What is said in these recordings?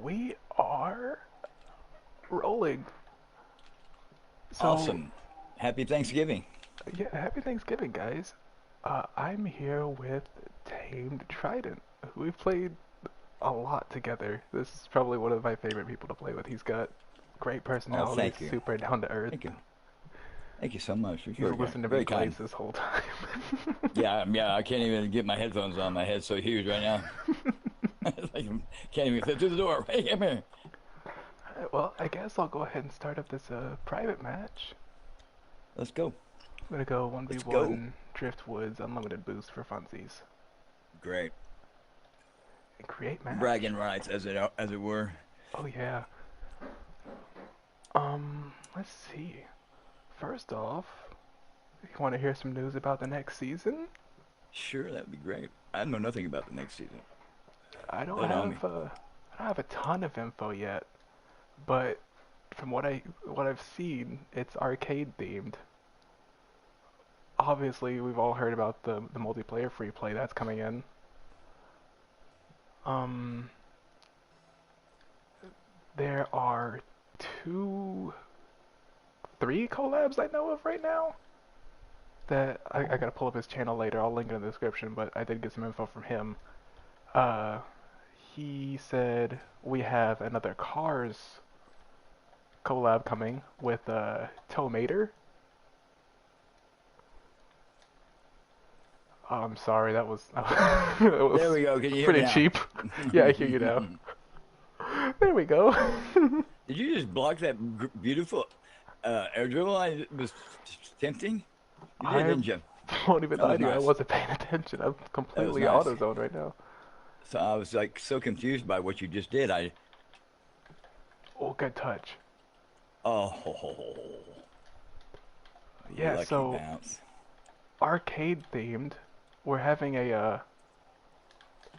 We are rolling. So, Awesome. Happy Thanksgiving. yeah, happy Thanksgiving, guys. I'm here with Tamed Trident. We've played a lot together. This is probably one of my favorite people to play with. He's got great Oh, personality, thank you. super down to earth. Thank you. Thank you so much. You're He's very kind. listened to me Very plays kind. this whole time. Yeah, I can't even get my headphones on. My head's so huge right now. It's like I can't even fit through the door. Hey, come here. Well, I guess I'll go ahead and start up this private match. Let's go. I'm gonna go Let's go. 1v1 Driftwoods Unlimited Boost for funsies. Great. And create match. Bragging rights, as it were. Oh yeah. Let's see. First off, you want to hear some news about the next season? Sure, that'd be great. I know nothing about the next season. I don't Lay it on me. have I don't have a ton of info yet, but from what I've seen, it's arcade themed. Obviously, we've all heard about the multiplayer free play that's coming in. Um, there are two, three collabs I know of right now. That I gotta pull up his channel later. I'll link it in the description, but I did get some info from him. Uh, he said we have another Cars collab coming with Tomater. Oh, I'm sorry, that was it was There we go. Can you hear me pretty now? cheap. Yeah, I hear you now. There we go. Did you just block that beautiful air dribble? I was tempting. You did, I didn't you? won't even That lie was to you. I nice. wasn't paying attention. I'm That was completely nice. auto zone right now. So I was like so confused by what you just did. Oh, good touch. Oh, Yeah, lucky so bounce. arcade themed. We're having a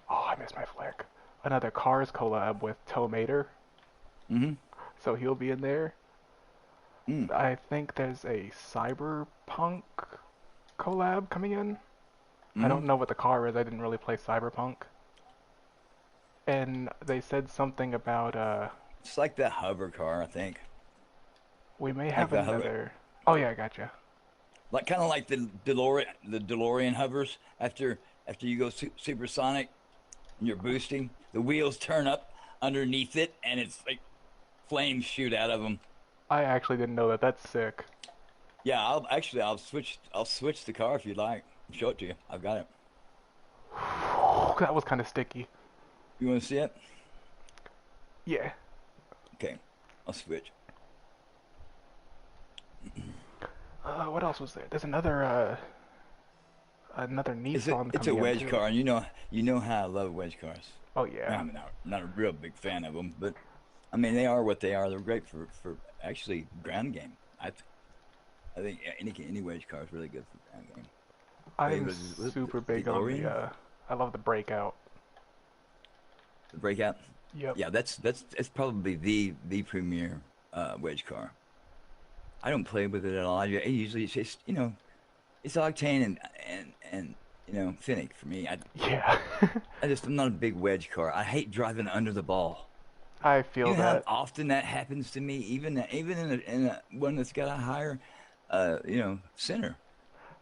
oh, I missed my flick. Another Cars collab with Tomater, Mm-hmm. so he'll be in there. Mm. I think there's a Cyberpunk collab coming in. I Mm-hmm. don't know what the car is. I didn't really play Cyberpunk. And they said something about It's like the hover car, I think. we may Like have the hover, another. Oh yeah, I gotcha. like kind of like the DeLorean hovers. After you go supersonic and you're boosting, the wheels turn up underneath it, and it's like flames shoot out of them. I actually didn't know that. That's sick. Yeah, I'll switch the car if you'd like. I'll show it to you. I've got it. That was kind of sticky. You want to see it? Yeah. Okay, I'll switch. What else was there? There's another Nissan It's a coming in wedge too. car, and you know how I love wedge cars. Oh yeah. I'm not a real big fan of them, but I mean they are what they are. They're great for actually ground game. I think any wedge car is really good for ground game. Wait, I'm was super the big on the DeLorean? I love the breakout. The Breakout? Yep. Yeah, that's probably the premier wedge car. I don't play with it at all. Usually it's just it's octane and Finnick for me. Yeah. I'm not a big wedge car. I hate driving under the ball. I You feel know how that. often that happens to me, even in a one that's got a higher, center.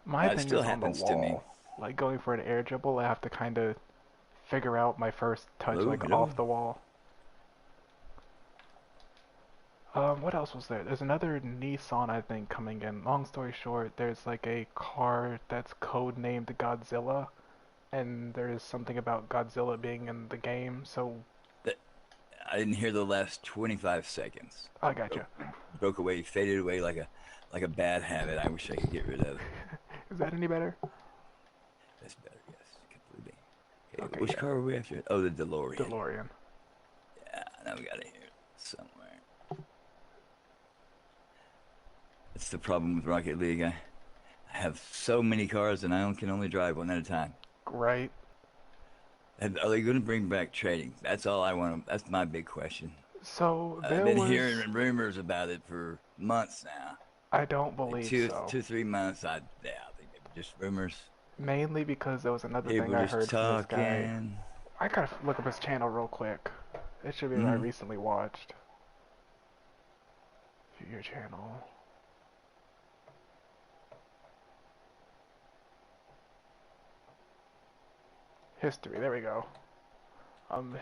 My It thing still is on the happens to me. wall. Like going for an air dribble, I have to kind of figure out my first touch Hello, like hello. off the wall. What else was there? There's another Nissan I think coming in. Long story short, there's like a car that's code-named Godzilla, and there is something about Godzilla being in the game, so That I didn't hear the last 25 seconds. I It broke gotcha. it broke away, faded away like a bad habit. I wish I could get rid of. Is that any better? That's better, yes, completely. Okay, Okay, which yeah. car are we after? Oh, the DeLorean. DeLorean. Yeah, now we got it here somewhere. That's the problem with Rocket League. I have so many cars and can only drive one at a time. Right. And are they going to bring back trading? That's all I want. That's my big question. So I've there been was. hearing rumors about it for months now. I don't Like believe so. 3 months. I think maybe just rumors. Mainly because there was another thing People I just heard from this guy. talking. I gotta look up his channel real quick. It should be what I Mm-hmm. recently watched. View your channel. History. There we go.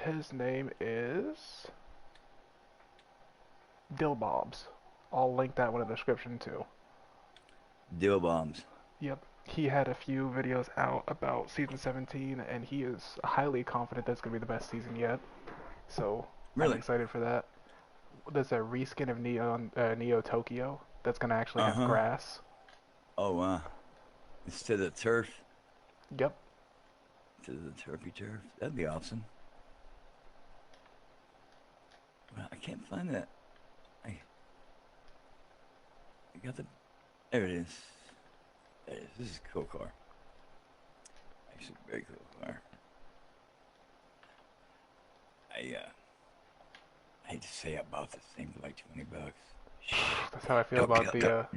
His name is Dillbobs. I'll link that one in the description too. Deal bombs. Yep. He had a few videos out about season 17, and he is highly confident that's going to be the best season yet. So I'm Really? excited for that. There's a reskin of Neo Tokyo that's going to actually have Uh-huh. grass. Oh, wow. Instead of turf. Yep. To the turfy turf. That'd be awesome. Well, I can't find that. I got the. There it is. There it is. This is a cool car. Actually, very cool car. I hate to say I bought this thing for like $20. Shh. That's how I feel Don't about tell.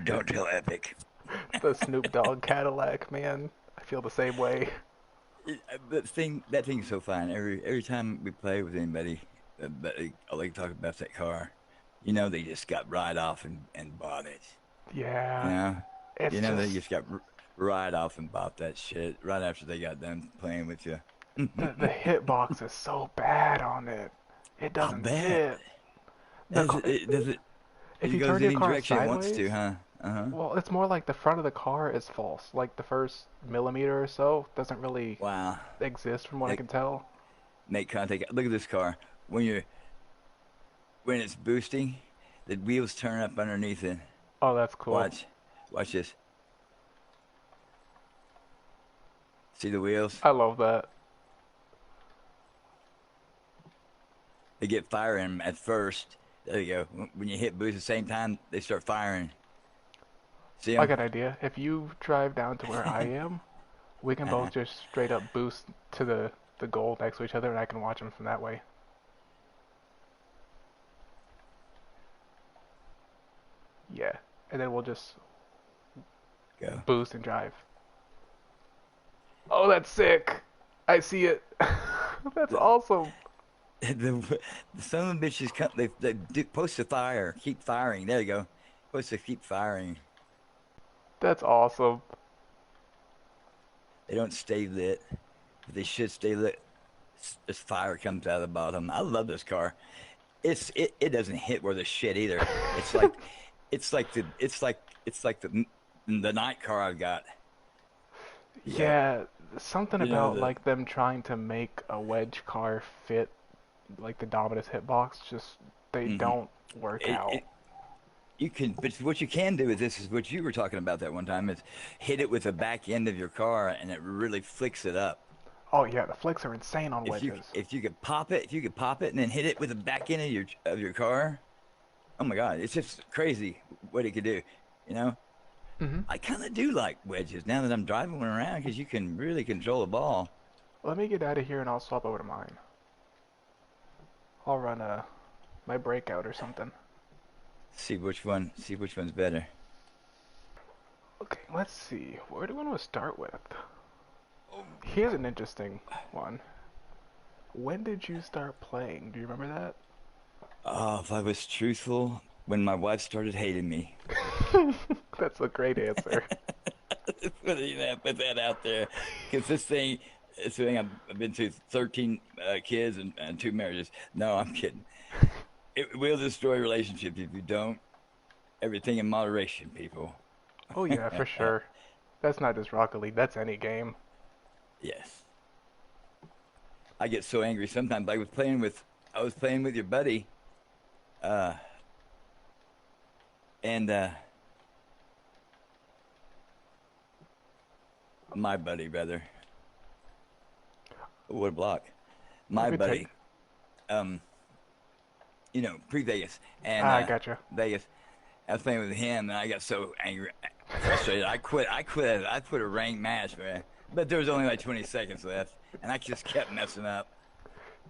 Don't tell Epic. the Snoop Dogg Cadillac, man. I feel the same way. That thing's so fine. Every time we play with anybody, I like to talk about that car. You know, they just got right off and bought it. You Yeah, know, it's they just just got right off and bought that shit right after they got done playing with you. the hitbox is so bad on it. It I doesn't bet. sit. The Does it? if It you goes turn your any car direction it wants to, sideways, huh? Uh huh. well, it's more like the front of the car is false. Like the first millimeter or so doesn't really Wow. exist from what I Make can tell. make contact. Look at this car. When it's boosting, the wheels turn up underneath it. Oh, that's cool. Watch, watch this. See the wheels? I love that. They get firing at first. There you go. When you hit boost at the same time, they start firing. See I them? got an idea. If you drive down to where I am, we can both just straight up boost to the goal next to each other, and I can watch them from that way. Yeah, and then we'll just Go. boost and drive. Oh, that's sick. I see it. That's The, awesome. the son of a bitches come. They supposed to fire. Keep firing. There you go. Supposed to keep firing. That's awesome. They don't stay lit. But they should stay lit. This fire comes out of the bottom. I love this car. It doesn't hit where the shit either. It's like it's like the night car I've got. Yeah, Yeah, something you know about like them trying to make a wedge car fit like the Dominus hitbox, just they hmm don't work it, out. it you can, but what you can do with this is what you were talking about that one time is hit it with the back end of your car and it really flicks it up. Oh yeah, the flicks are insane on wedges. If you could pop it and then hit it with the back end of your car, oh my god, it's just crazy what it could do. You know, Hmm. I kind of do like wedges now that I'm driving one around because you can really control the ball. Let me get out of here and I'll swap over to mine. I'll run my breakout or something. See which one's better. Okay, let's see. Where do we want to start with? Here's an interesting one. When did you start playing? Do you remember Oh, if I was truthful, when my wife started hating me. that? That's a great answer. Put that out there, because this thing I've been to 13 kids and two marriages. No, I'm kidding. It will destroy relationships if you don't. Everything in moderation, people. Oh yeah, for sure. That's not just Rocket League, that's any game. Yes, I get so angry sometimes. I was playing with your buddy, uh, and my buddy rather. What a block, Oh, my good take. buddy. Um, pre-Vegas and Ah, I gotcha. Vegas. I was playing with him, and I got so angry, frustrated. I quit. I put a ranked match, man. But there was only like 20 seconds left, and I just kept messing up.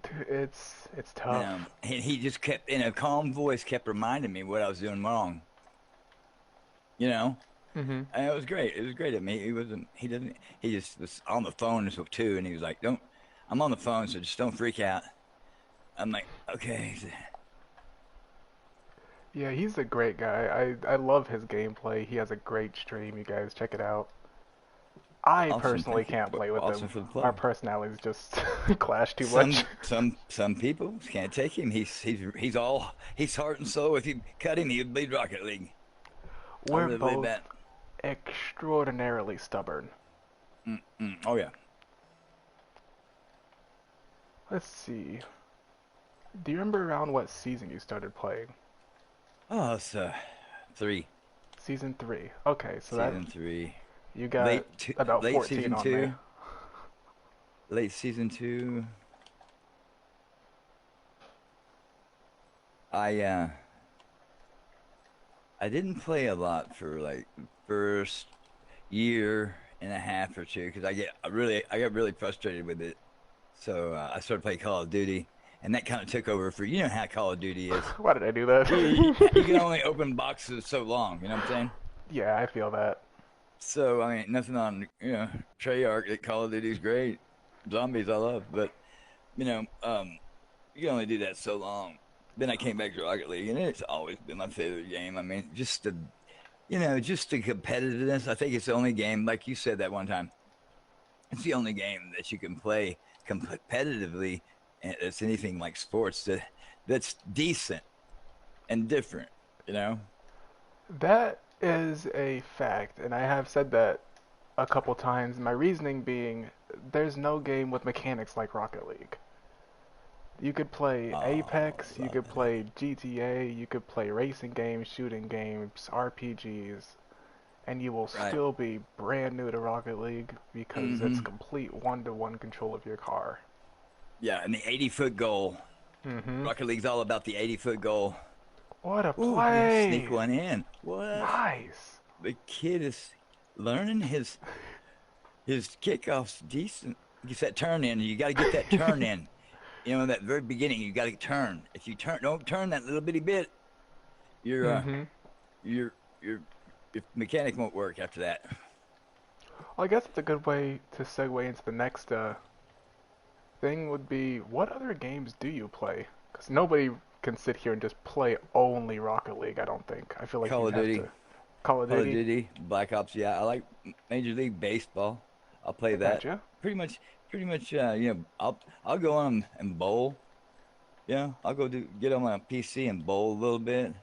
Dude, it's tough. He just kept, in a calm voice, kept reminding me what I was doing wrong. You know, Hmm. and it was great. It was great at me. He wasn't. He didn't. He just was on the phone too, and he was like, "Don't. I'm on the phone, so just don't freak out." I'm like, okay. Yeah, he's a great guy. I love his gameplay. He has a great stream. You guys check it out. I Awesome. personally Thank you. can't play with Awesome him. for the Our plug. personalities just clash too much. Some people can't take him. He's heart and soul. If you cut him, he'd bleed Rocket League. I We're really believe both that. extraordinarily stubborn. Oh yeah. Let's see. Do you remember around what season you started playing? Oh, it's three. Season 3. Okay, so that Season three. you got about Late 14 season on me. two. Late season two. I uh I didn't play a lot for like first year and a half or two because I got really frustrated with it. So I started playing Call of Duty, and that kind of took over for you know how Call of Duty is. Why did I do You can that? only open boxes so long. You know what I'm saying? Yeah, I feel that. So I mean, nothing on Treyarch. That Call of Duty's great. Zombies I love, but you know, you can only do that so long. Then I came back to Rocket League, and it's always been my favorite game. I mean, just the competitiveness. I think it's the only game, like you said that one time. It's the only game that you can play competitively, and it's anything like sports that's decent and different. You know? That is a fact, and I have said that a couple times. My reasoning being there's no game with mechanics like Rocket League. You could play Oh, Apex, I you love could that. play GTA, you could play racing games, shooting games, RPGs, and you will Right. still be brand new to Rocket League because it's Mm-hmm. complete one-to-one control of your car. Yeah, and the 80-foot goal. Mm-hmm. Rocket League's all about the 80-foot goal. What a Ooh, you sneak play! one in. What? Nice! The kid is learning his kickoff's decent. Gets that turn in. You got to get that turn in. You know, in that very beginning, you got to turn. If you don't turn that little bitty bit, your Mm-hmm. your your your mechanic won't work after that. Well, I guess it's a good way to segue into the next thing would be what other games do you play? Because nobody can sit here and just play only Rocket League, I don't think. I feel like Call you'd of have Duty, to. Call of Call of Duty? Duty, Black Ops. Yeah, I like Major League Baseball. I'll play I that. gotcha. Pretty much, pretty much. I'll go on and bowl. Yeah, I'll go get on my PC and bowl a little bit.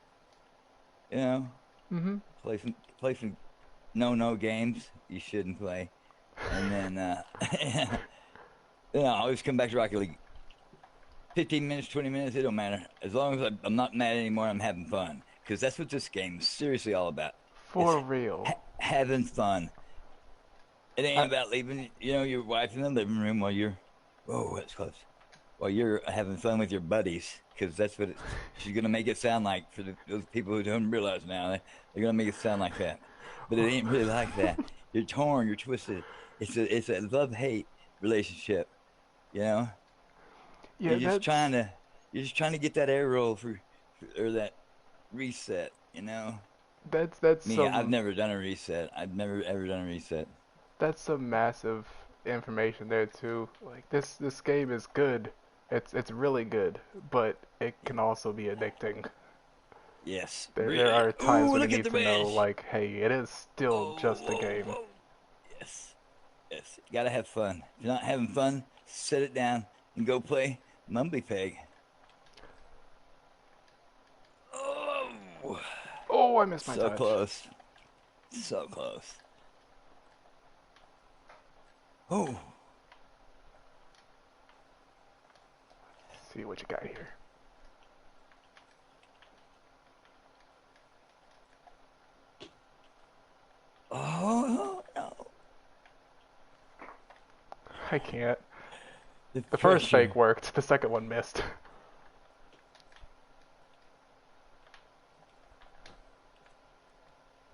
You know, Mm-hmm. play some no games you shouldn't play, and then then I always come back to Rocket League. 15 minutes, 20 minutes, it don't matter. As long as I'm not mad anymore, I'm having fun because that's what this game is seriously all about. It's For real. having fun. It I, ain't about leaving, your wife in the living room while you're, whoa, that's close. While you're having fun with your buddies, because that's what she's gonna make it sound like for those people who don't realize now. They're gonna make it sound like that, but it ain't really like that. You're torn, you're twisted. It's a love hate relationship. You know, yeah, you're just trying to you're just trying to get that air roll or that reset. that's Me, I've some never done a reset. I've never ever done a reset. that's some massive information there too. Like this game is good. It's really good, but it can also be addicting. Yes, There really. are times Ooh, when you look at need the to know, ridge. like, hey, it is still Oh, just a whoa, game. whoa. Yes, yes. You gotta have fun. If you're not having fun, set it down and go play Mumbly Peg. Oh, Oh, I missed my so touch. close. So close. Oh, Let's see what you got here. oh, no. I can't. The The first fake pressure. worked, the second one missed.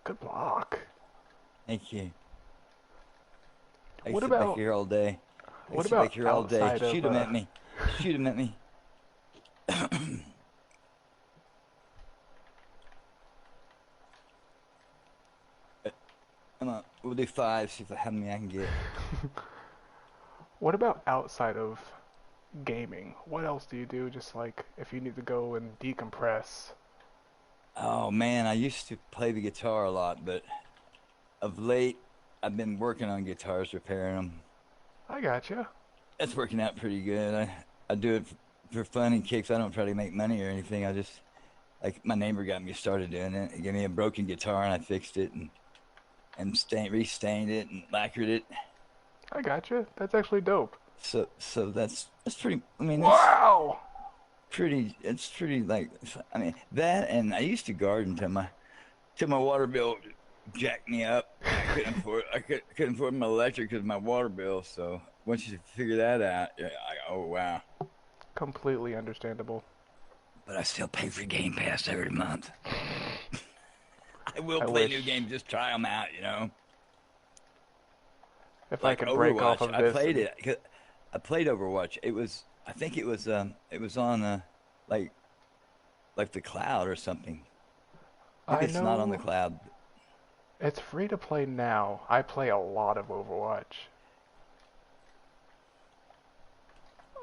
Good block. Thank you. I can What sit back about here all day. I can what sit back about here all day. outside Shoot of 'em at me. Shoot 'em at me. Come on. We'll do five. See how many I can get. what about outside of gaming. What else do you do? Just like if you need to go and decompress. Oh man, I used to play the guitar a lot, but of late I've been working on guitars, repairing them. I gotcha. That's working out pretty good. I do it for fun and kicks. I don't try to make money or anything. I just like my neighbor got me started doing it. He gave me a broken guitar and I fixed it and restained it and lacquered it. I gotcha. That's actually dope. So that's pretty. I mean, that's Wow! pretty. It's pretty like. I mean that, and I used to garden till my water bill jacked me up. I couldn't afford my electric because of my water bill. So once you figure that out, yeah, oh wow. Completely understandable. But I still pay for Game Pass every month. I will I play new wish games, just try them out, you know. if I Like could break off Overwatch, of this and I played Overwatch. I think it was on like like the cloud or something. Maybe I it's not on the know cloud. it's free to play now. I play a lot of Overwatch.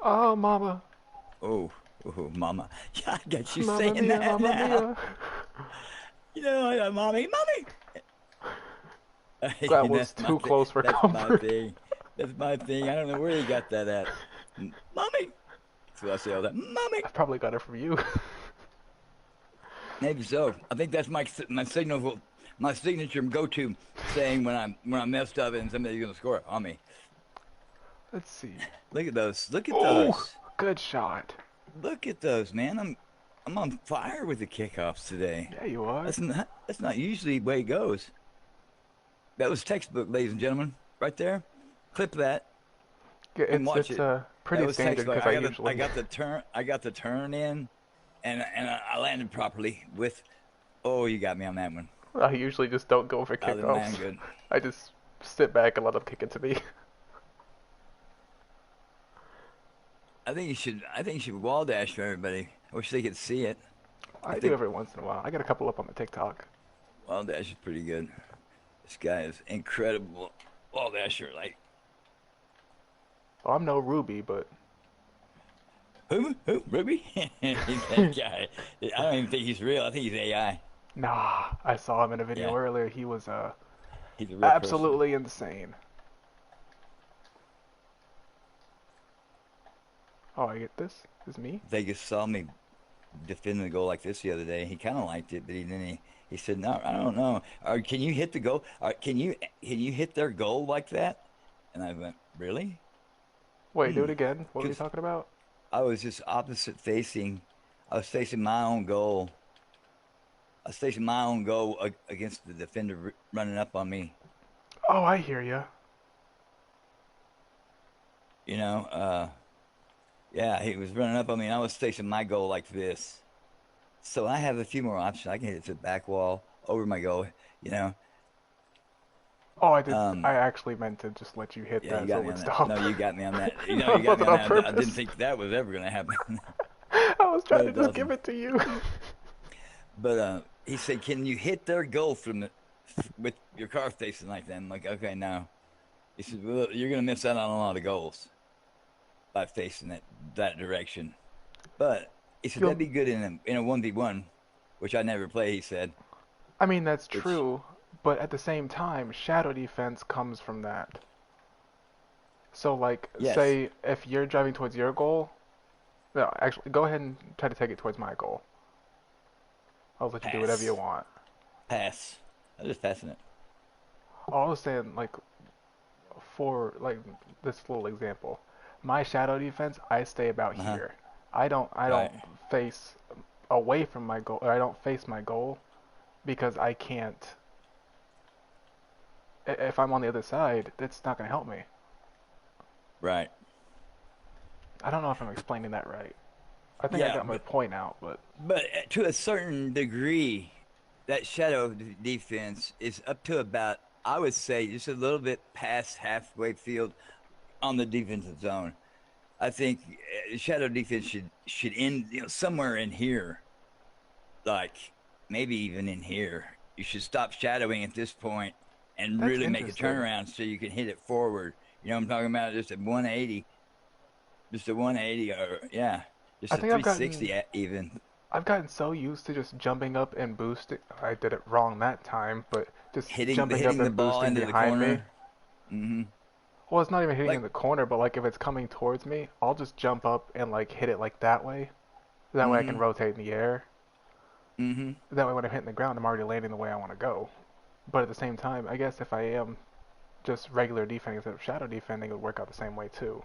Oh, mama. Oh, oh, mama. Yeah, I got you Mamma saying mia, that mamma now. mia. You know, mommy, mommy. That That's was my too thing. close for That's my comfort. thing. That's my thing. I don't know where you got that at. Mommy. That's what I say all that. Mommy. I probably got it from you. Maybe so. I think that's my signal, my signature go-to saying when I messed up and somebody's gonna score it on me. Let's see. Look at those. Look at Oh, those. good shot. Look at those, man. I'm on fire with the kickoffs today. Yeah, you are. That's not usually the way it goes. That was textbook, ladies and gentlemen, right there. Clip that Yeah, and it's watch it's it. That pretty was standard textbook. because I I usually got the turn in, and I landed properly with. Oh, you got me on that one. I usually just don't go for I didn't land kickoffs. good. I just sit back and let them kick it to me. I think you should wall dash for everybody. I wish they could see it. I I do think every once in a while. I got a couple up on the TikTok. wall dash is pretty good. This guy is incredible. Wall dasher, like Well, I'm no Ruby, but who Ruby? That guy. I don't even think he's real. I think he's AI. nah, I saw him in a video Yeah, earlier. He was he's a real person. absolutely insane. Oh, I get this. This is me. Vegas saw me defending the goal like this the other day. He kind of liked it, but he said, "No, I don't know. Can you hit the goal? Can you hit their goal like that?" And I went, "Really?" Wait, do Hmm. it again. What were you Because talking about? I was just opposite facing. I was facing my own goal. I was facing my own goal against the defender running up on me. Oh, I hear ya. You know, yeah, he was running up on me, and I was facing my goal like this. So I have a few more options. I can hit it to the back wall over my goal. You know, Oh, I did. um, I actually meant to just let you hit yeah, you that so got it me would on that. stop. No, you got me on that. You know, you That got me wasn't on on that. I didn't purpose. think that was ever gonna happen. I was trying to But just give awesome. it to you. But he said, "Can you hit their goal with your car facing like that?" I'm like, "Okay, no." He said, "Well, you're gonna miss out on a lot of goals by facing that direction." But he said that'd You'll. be good in a 1v1, which I never play. He said, I mean, that's which true, but at the same time, shadow defense comes from that. So, like, yes, say if you're driving towards your goal, no, actually, go ahead and try to take it towards my goal. I'll let you do whatever you pass, want. pass. I'm just passing it. I was saying, like, for like this little example, my shadow defense, I stay about Uh huh. here. I don't Right. face away from my goal, or I don't face my goal because I can't. If I'm on the other side, that's not gonna help me. Right. I don't know if I'm explaining that right. I think I Yeah, got my point out, but but to a certain degree, that shadow defense is up to about, I would say, just a little bit past halfway field on the defensive zone. I think shadow defense should end, you know, somewhere in here, like maybe even in here. You should stop shadowing at this point and that's really make a interesting. turnaround so you can hit it forward. You know what I'm talking about? Just at 180. just a 180 or yeah, I just a think 360 even. I've gotten so used to just jumping up and boosting. I did it wrong that time, but just jumping up Hitting the and ball boosting into the behind me. corner. Hmm. Well, it's not even hitting in Like, the corner, but like if it's coming towards me, I'll just jump up and like hit it like that way. That way I can hmm rotate in the air. hmm That way when I'm hitting the ground, I'm already landing the way I want to go. But at the same time, I guess if I am just regular defending instead of shadow defending, it would work out the same way too.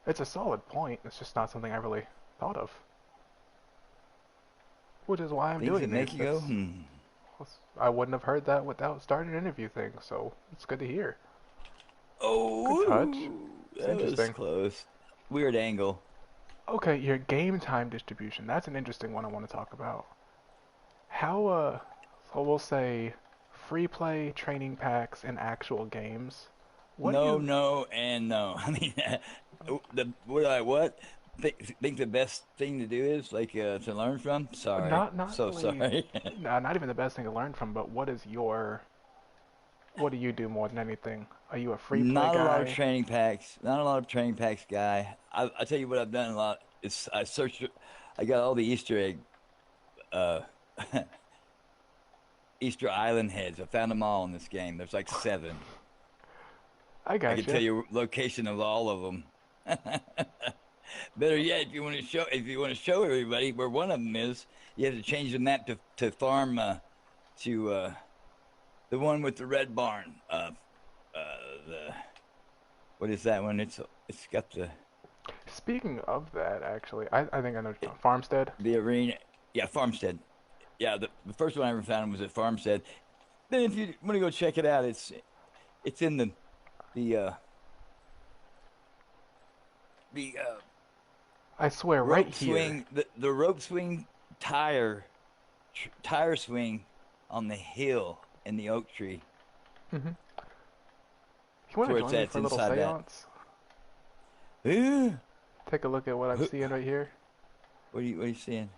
It's a solid point. It's just not something I really thought of. Which is why I'm Things that doing make these. you go, That's hmm. I wouldn't have heard that without starting an interview thing, so it's good to hear. Good touch. Oh, It's that was interesting. close. Weird angle. Okay, your game time distribution. That's an interesting one I want to talk about. How, so we'll say free play, training packs, and actual games. What do No, you, no, and no. I mean, the what I what think the best thing to do is like to learn from. Sorry, not so really, sorry. not even the best thing to learn from, but what do you do more than anything? Are you a free play Not a lot of guy? training packs. Not a lot of training packs, guy. I tell you what I've done a lot. Is I searched. I got all the Easter egg, uh, Easter Island heads. I found them all in this game. There's like 7. I I can got tell you. you location of all of them. Better yet, if you want to show everybody where one of them is, you have to change the map to farm to the one with the red barn. The what is that one? It's got Speaking of that, actually, I think I know what you're talking. Farmstead. the arena. Yeah, Farmstead. Yeah, the first one I ever found was at Farmstead. Then if you want to go check it out, it's in the the I swear, right rope here. swing the rope swing tire tire swing on the hill in the oak tree. Hmm. You That's want to where it's join at. me It's for a little inside that. seance? What Take a look at what I'm seeing right here. what are you seeing?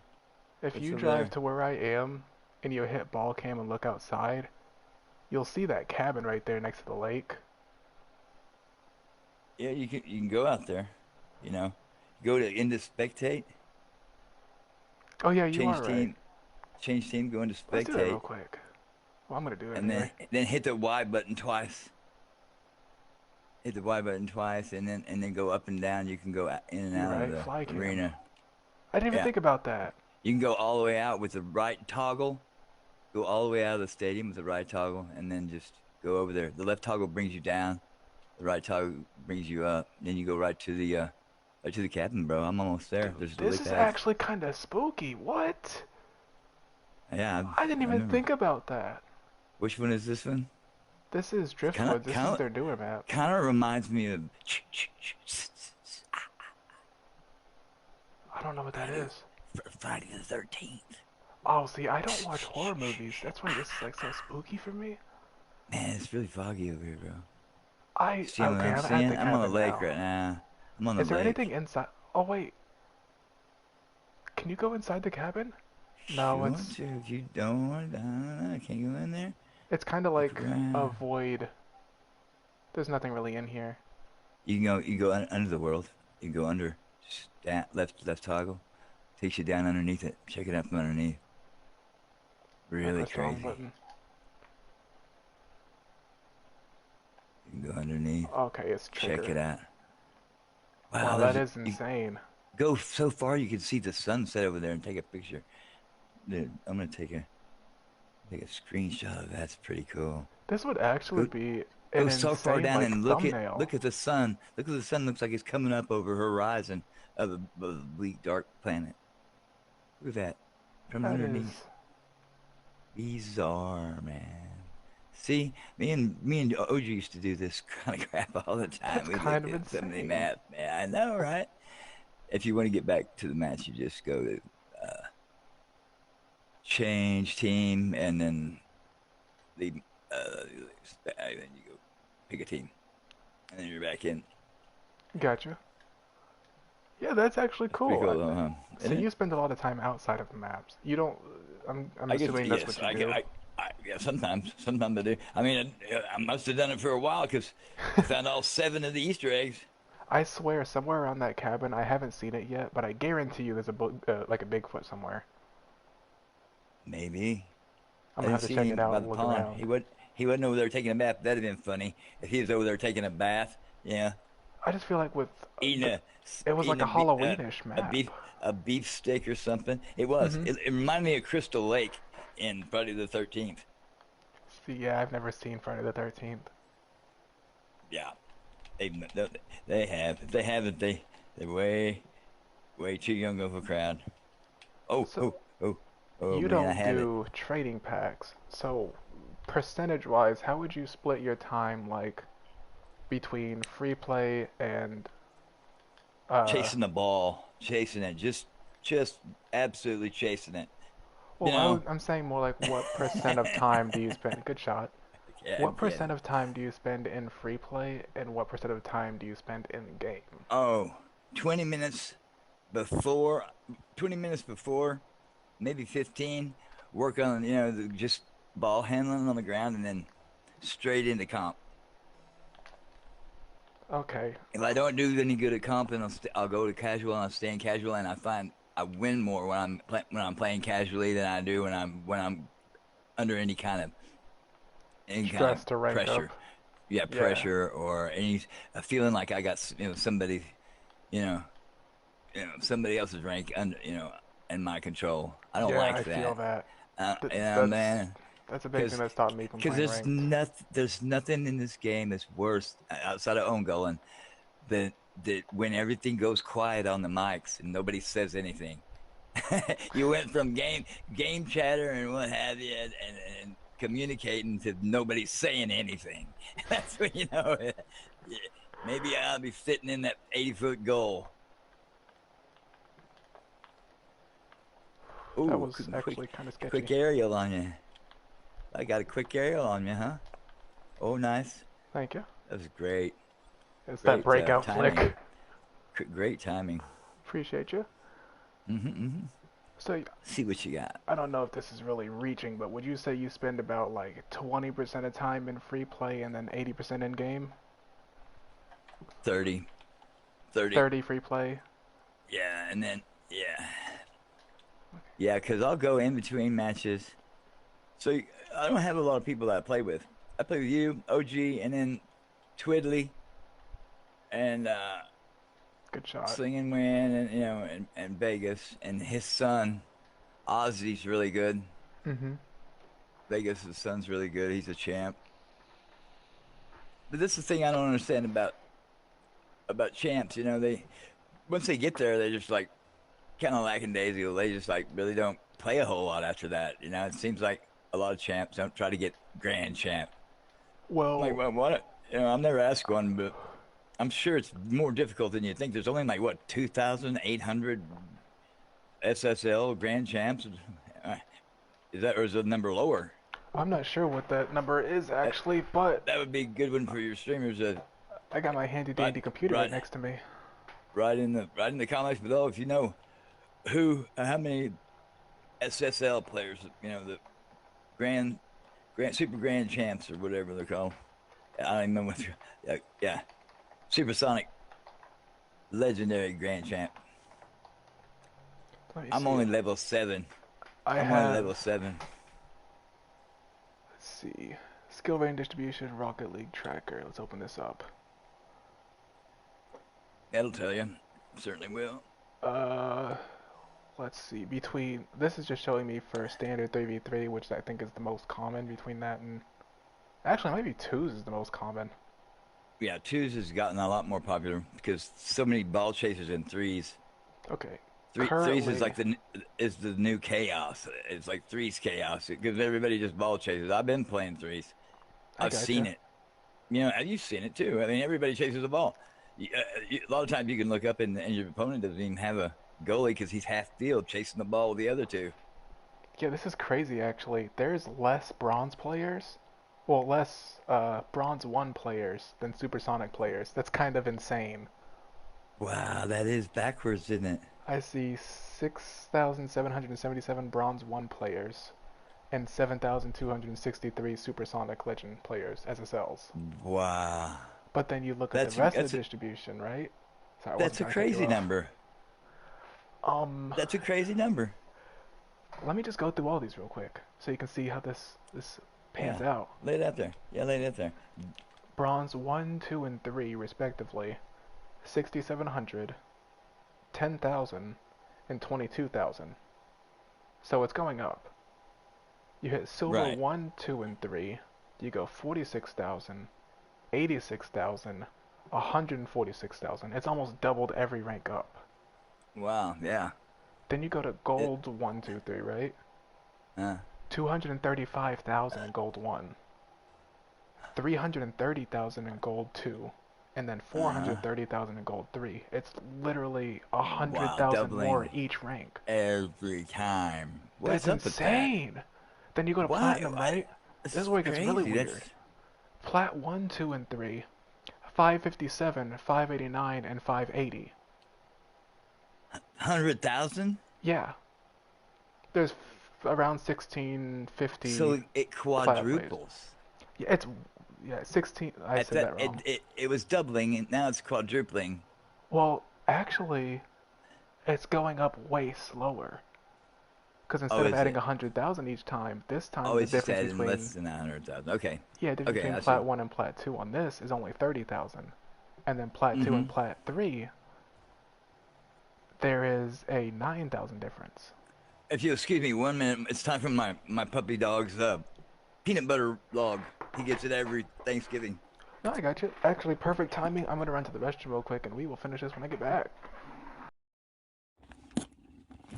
If What's you over drive there? to where I am and you hit ball cam and look outside, you'll see that cabin right there next to the lake. Yeah, you can go out there. You know, go to into spectate, Oh yeah, you change are right. team, go into Let's do that real spectate, quick. Well, I'm gonna do it and anyway. then hit the Y button twice. Hit the Y button twice, and then go up and down. You can go in and You're out of right. the Fly cam. arena. I didn't even Yeah, think about that. you can go all the way out with the right toggle. Go all the way out of the stadium with the right toggle, and then just go over there. The left toggle brings you down. The right toggle brings you up. Then you go right to the cabin, bro. I'm almost there. Dude, There's the this lake is pads. actually kind of spooky. What? Yeah, I didn't I even remember. think about that. Which one is this one? This is Kind Driftwood. of, This is kind of, their newer map. kind of reminds me of I don't know what that Friday, is. Friday the 13th. Oh, see, I don't watch horror movies. That's why this is like so spooky for me. Man, it's really foggy over here, bro. I Seeing what okay, I'm I'm at seeing? the I'm on the cabin lake now. right now. I'm on the Is there lake. anything inside? Oh wait, can you go inside the cabin? If No, you want to, if you don't want to, I don't know. I can't go in there. it's kind of Look like a around. void. There's nothing really in here. You can go under the world. You can go under. Just left toggle. Takes you down underneath it. Check it out from underneath. I Really pressed the wrong crazy. button. You can go underneath. Okay, it's Check trigger. it out. Wow, Wow, that is insane. go so far you can see the sunset over there and take a picture. Dude, I'm gonna take a screenshot of that. That's pretty cool. This would actually Go be go an so far insane down like and thumbnail. look at the sun. Look at the sun. Looks like it's coming up over the horizon of a bleak, dark planet. Look at that from That is underneath. Bizarre, man. See, me and OG used to do this kind of crap all the time. that's We kind looked of at some of the insane. math, man. I know, right? If you want to get back to the match, you just go to change team, and then the then you go pick a team, and then you're back in. Gotcha. Yeah, that's actually It's pretty cool. cool, though, huh? So Isn't it? you spend a lot of time outside of the maps. You don't. I'm I guess assuming that's yes. what you do. Yeah. Sometimes I do. I mean, I must have done it for a while because I found all 7 of the Easter eggs. I swear, somewhere around that cabin, I haven't seen it yet, but I guarantee you there's like a Bigfoot somewhere. Maybe. I'm I gonna didn't have to see check it him out by and the look pond. around. He wasn't over there taking a bath. That'd have been funny if he was over there taking a bath. Yeah, I just feel like with eating the, a it was like eating a Halloweenish a map. beef a beef steak or something. It was. Mm-hmm. It reminded me of Crystal Lake in Friday the 13th. See, yeah, I've never seen Friday the 13th. Yeah, they they have. If they haven't, they're way too young of a crowd. Oh So oh oh oh you man, I don't have it. do trading packs. So percentage-wise, how would you split your time like between free play and uh? Chasing the ball, chasing it, just absolutely chasing it. You Well, know. I'm saying more like what percent of time do you spend? Good shot. Yeah, I'm What percent kidding. of time do you spend in free play, and what percent of time do you spend in game? Oh, 20 minutes before, 20 minutes before, maybe 15. Work on, just ball handling on the ground and then straight into comp. Okay. If I don't do any good at comp, then I'll go to casual and I'll stay in casual, and I find I win more when when I'm playing casually than I do when I'm under any kind of Stress to rank up. pressure. Yeah, Yeah. pressure or any a feeling like I got somebody, you know somebody else's rank under in my control. I don't Yeah, like I feel that. that. Th- that's Man, that's a big thing because that stopped me from playing ranked. there's nothing in this game that's worse outside of own going than that when everything goes quiet on the mics and nobody says anything. You went from game chatter and what have you, and communicating to nobody saying anything. That's when you know yeah, maybe I'll be sitting in that 80-foot goal. That Ooh, was quick, actually kind of quick sketchy. aerial on you. I got a quick aerial on you, huh? Oh, nice. Thank you. That was great. It's that Great breakout timing. flick. Great timing. Appreciate you. Mm-hmm. So See what you got. I don't know if this is really reaching, but would you say you spend about like 20% of time in free play and then 80% in game? 30. 30. 30 free play. Yeah, and then, yeah. Yeah, because I'll go in between matches. So I don't have a lot of people that I play with. I play with you, OG, and then Twiddly, and Good shot. Sling and Win, and and Vegas, and his son Ozzy's really good. Mm-hmm. Vegas' son's really good. He's a champ. But this is the thing I don't understand about champs. They once they get there, they're just like kind of lackadaisical. They just like really don't play a whole lot after that. It seems like a lot of champs don't try to get grand champ. I'm like, Well, well, what? I've never asked one, but I'm sure it's more difficult than you think. There's only like what 2,800 SSL grand champs. Uh, Is that or is the number lower? I'm not sure what that number is That actually, but that would be a good one for your streamers. I got my handy Right, dandy computer right right, next to me. right in the comments below if you know how many SSL players, the grand, super grand champs or whatever they're called. I don't even know what. Yeah, supersonic legendary grand champ. Let me I'm see. only level 7. I I'm only have, level 7. let's see, skill rating distribution, Rocket League tracker. Let's open this up. That'll tell you. Certainly will. Uh, let's see. This is just showing me for standard 3v3, which I think is the most common between that and actually maybe twos is the most common. Yeah, twos has gotten a lot more popular because so many ball chasers in threes. Okay. Threes is Currently, like the new chaos. It's like threes chaos because everybody just ball chases. I've been playing threes. I I've seen gotcha. it. You've seen it too. I mean, everybody chases the ball. A lot of times you can look up and your opponent doesn't even have a goalie because he's half field chasing the ball with the other two. Yeah, this is crazy actually. There's less bronze players, well, less bronze 1 players than supersonic players. That's kind of insane. Wow, that is backwards, isn't it? I see 6,777 bronze 1 players and 7,263 supersonic legend players, SSLs. Wow. But then you look at the That's rest of that's the distribution, right? Sorry, I wasn't that's a trying to cut you crazy off. number. Um, That's a crazy number. Let me just go through all these real quick so you can see how this pans Yeah. out. Lay it out there. Yeah, lay it out there. Bronze 1, 2, and 3, respectively, 6,700, 10,000, and 22,000. So it's going up. You hit silver Right. 1, 2, and 3, you go 46,000, 86,000, 146,000. It's almost doubled every rank up. Wow. Yeah. Then you go to It. gold 1, 2, 3, right? Uh, 235,000 in gold 1, 330,000 in gold 2, and then uh-huh. 430,000 in gold 3. It's literally Wow. 100,000 more Doubling each rank. every time. That's What's up with that? insane. Then you go to Why? platinum, Why? right? This is It's where it gets really crazy. weird. That's Plat 1, 2, and 3, 557, 589, and 580. 100,000. Yeah, there's around 1650 So it platinum players. quadruples. Yeah, it's yeah 16. I At said that, that wrong. it was doubling, and now it's quadrupling. Well, actually, it's going up way slower. Because Oh, instead of is adding it? 100,000 each time, this Oh, time the it's just difference adding less between than 100,000. Okay. yeah, difference Okay, between I Plat see. 1 and Plat 2 on this is only 30,000. And then Plat 2 and Mm-hmm. Plat 3, there is a 9,000 difference. If you excuse me 1 minute, it's time for my puppy dog's peanut butter log. He gets it every Thanksgiving. No, I got you. Actually, perfect timing. I'm going to run to the restroom real quick and we will finish this when I get back.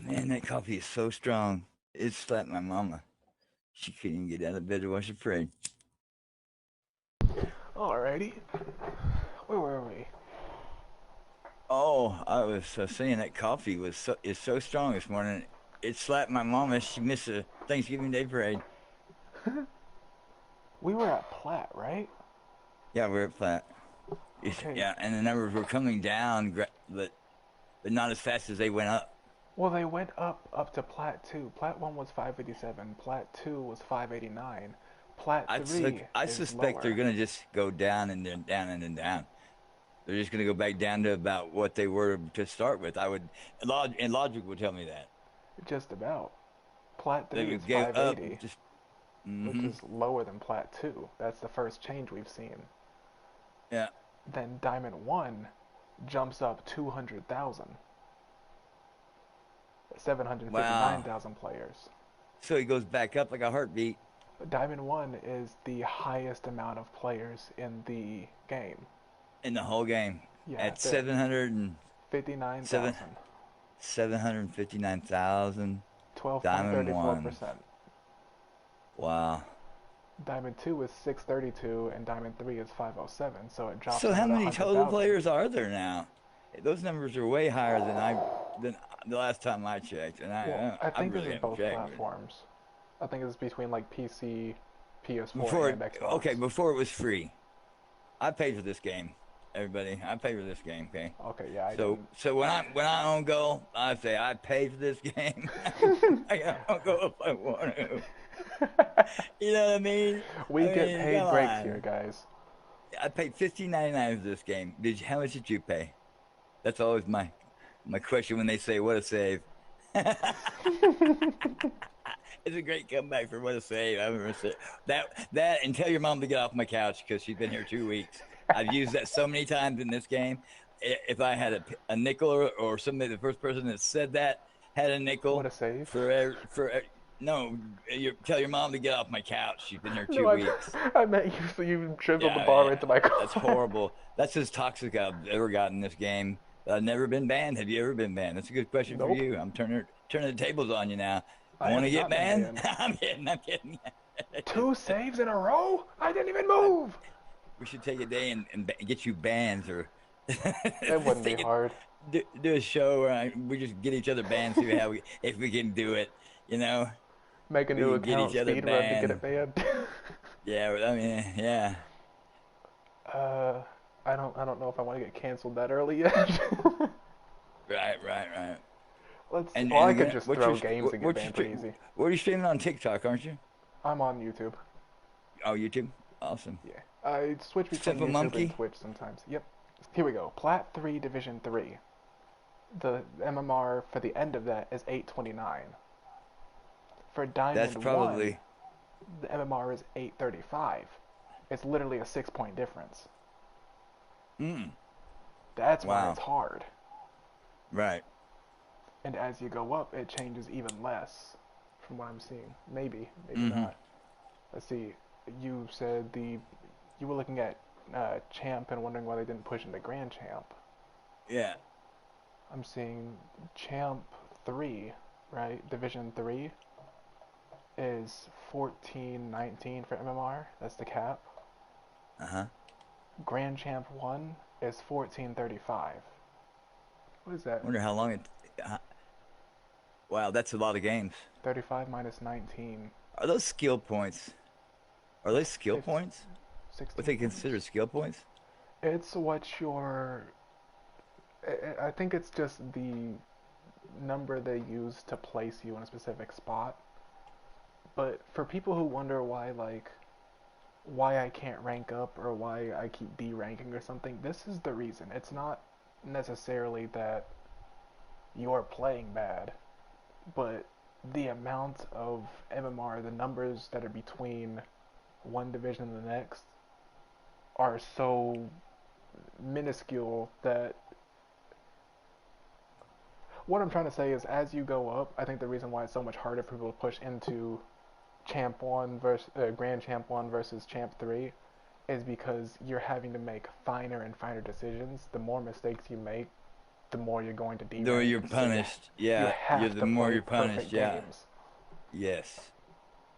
Man, that coffee is so strong. It slapped my mama. She couldn't even get out of bed to wash her afraid. Alrighty. Where were we? Oh, I was saying that coffee is so strong this morning. It slapped my mama. She missed a Thanksgiving Day parade. We were at Plat, right? Yeah, we're at flat. Okay. Yeah, and the numbers were coming down, but not as fast as they went up. Well, they went up to Plat 2. Plat 1 was 587. Plat 2 was 589. Plat 3 I is suspect they're lower. gonna just go down and then down and then down. They're just gonna go back down to about what they were to start with. And logic would tell me that Just about. Plat they 3 is would go up 580, just. which Mm-hmm. is lower than Plat 2. That's the first change we've seen. Yeah. Then Diamond 1 jumps up 200,000. Wow. 759,000 players. So he goes back up like a heartbeat Diamond 1 is the highest amount of players in the game. in the whole game Yeah, at the 700 and 7 59,000. 759,000. Diamond one. 12.34%. Wow. Diamond 2 is 632 and Diamond 3 is 507, so it drops So how another many total 100,000. players are there now? Those numbers are way higher than the last time I checked, and Well, I I think this really is haven't both checked. platforms. I think it's between like PC, PS4, Before and okay, Xbox. before it was free. I paid for this game, everybody. I paid for this game. Okay. Okay, yeah, I So didn't. when I don't go, I say I paid for this game. I don't go if I want to. You know what I mean? We I get mean, paid come breaks here, on. guys. I paid 15.99 for this game. How much did you pay? That's always my question when they say what a save. It's a great comeback for what a save. I've ever said that and tell your mom to get off my couch because she's been here 2 weeks. I've used that so many times in this game. If I had a nickel or somebody, the first person that said that had a What nickel a save. for no, tell your mom to get off my couch. She's been here No, two weeks. I meant you drizzled the Yeah, bar into my that's car. horrible. That's as toxic I've ever gotten in this game. I've never been banned. Have you ever been banned? That's a good question for Nope, you. I'm turning the tables on you now. I Want have to get not been banned? banned. I'm kidding. I'm kidding. Two saves in a row? I didn't even I, move. we should take a day and get you bans or It just wouldn't be take it. hard. Do a show where we just get each other banned. See how we if we can do it. You know, Make a we new can get each account, other speed run to get it banned. banned. Yeah, I mean, yeah. uh, I don't know if I want to get canceled that early yet. Right. Let's. And Well, I and could just what's throw games and get what's your banned pretty easy. what are you streaming on TikTok, aren't you? I'm on YouTube. Oh, YouTube. Awesome. Yeah. I switch between Simple YouTube and Mumkey. Twitch sometimes. Yep. Here we go. Plat 3 Division 3. The MMR for the end of that is 829. For That's Diamond 1, probably. the MMR is 835. It's literally a 6 point difference. Mm, That's why it's wow. hard. Right. And as you go up, it changes even less from what I'm seeing. Maybe, maybe Mm-hmm. not. Let's see. You said you were looking at Champ and wondering why they didn't push into Grand Champ. Yeah. I'm seeing Champ 3, right? Division 3 is 1419 for MMR. That's the cap. Uh huh. Grand Champ 1 is 1435. What is that? Wonder how long it. Uh, wow, that's a lot of games. 35 minus 19. Are those skill points? Are they That's skill 15, points? What 16 they consider points. skill points? It's what your. I think it's just the number they use to place you in a specific spot. But for people who wonder why I can't rank up or why I keep deranking or something, this is the reason. It's not necessarily that you're playing bad, but the amount of MMR, the numbers that are between one division and the next, are so minuscule that what I'm trying to say is as you go up, I think the reason why it's so much harder for people to push into Champ 1 versus Grand Champ 1 versus Champ 3 is because you're having to make finer and finer decisions. The more mistakes you make, the more you're going to The way derank. you're So punished. you Yeah, you're have the to more play you're punished. perfect Yeah. games. Yes.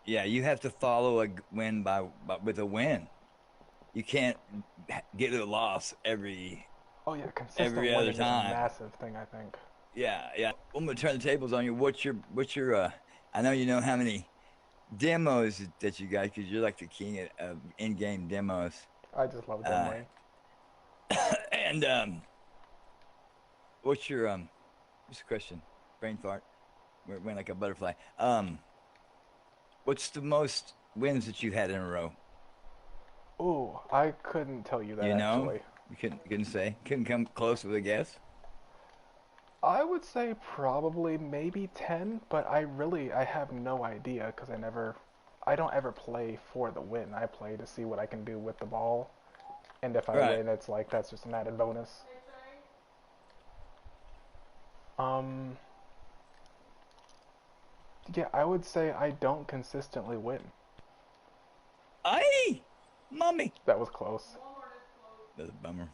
Yeah, you have to follow a win with a win. You can't get a loss Oh yeah, consistent every other winning is a time. massive thing, I think. Yeah, yeah. I'm gonna turn the tables on you. What's your? I know you know how many demos that you got because you're like the king of in-game demos. I just love Uh, demoing. and what's your What's the question? Brain fart. Went like a butterfly. What's the most wins that you've had in a row? Ooh, I couldn't tell you that You know, actually. you couldn't say, couldn't come close with a guess. I would say probably maybe 10, but I have no idea because I don't ever play for the win. I play to see what I can do with the ball, and if I Right. win, it's like that's just an added bonus. Um, yeah, I would say I don't consistently win. Aye, mommy. That was close. That's a bummer. All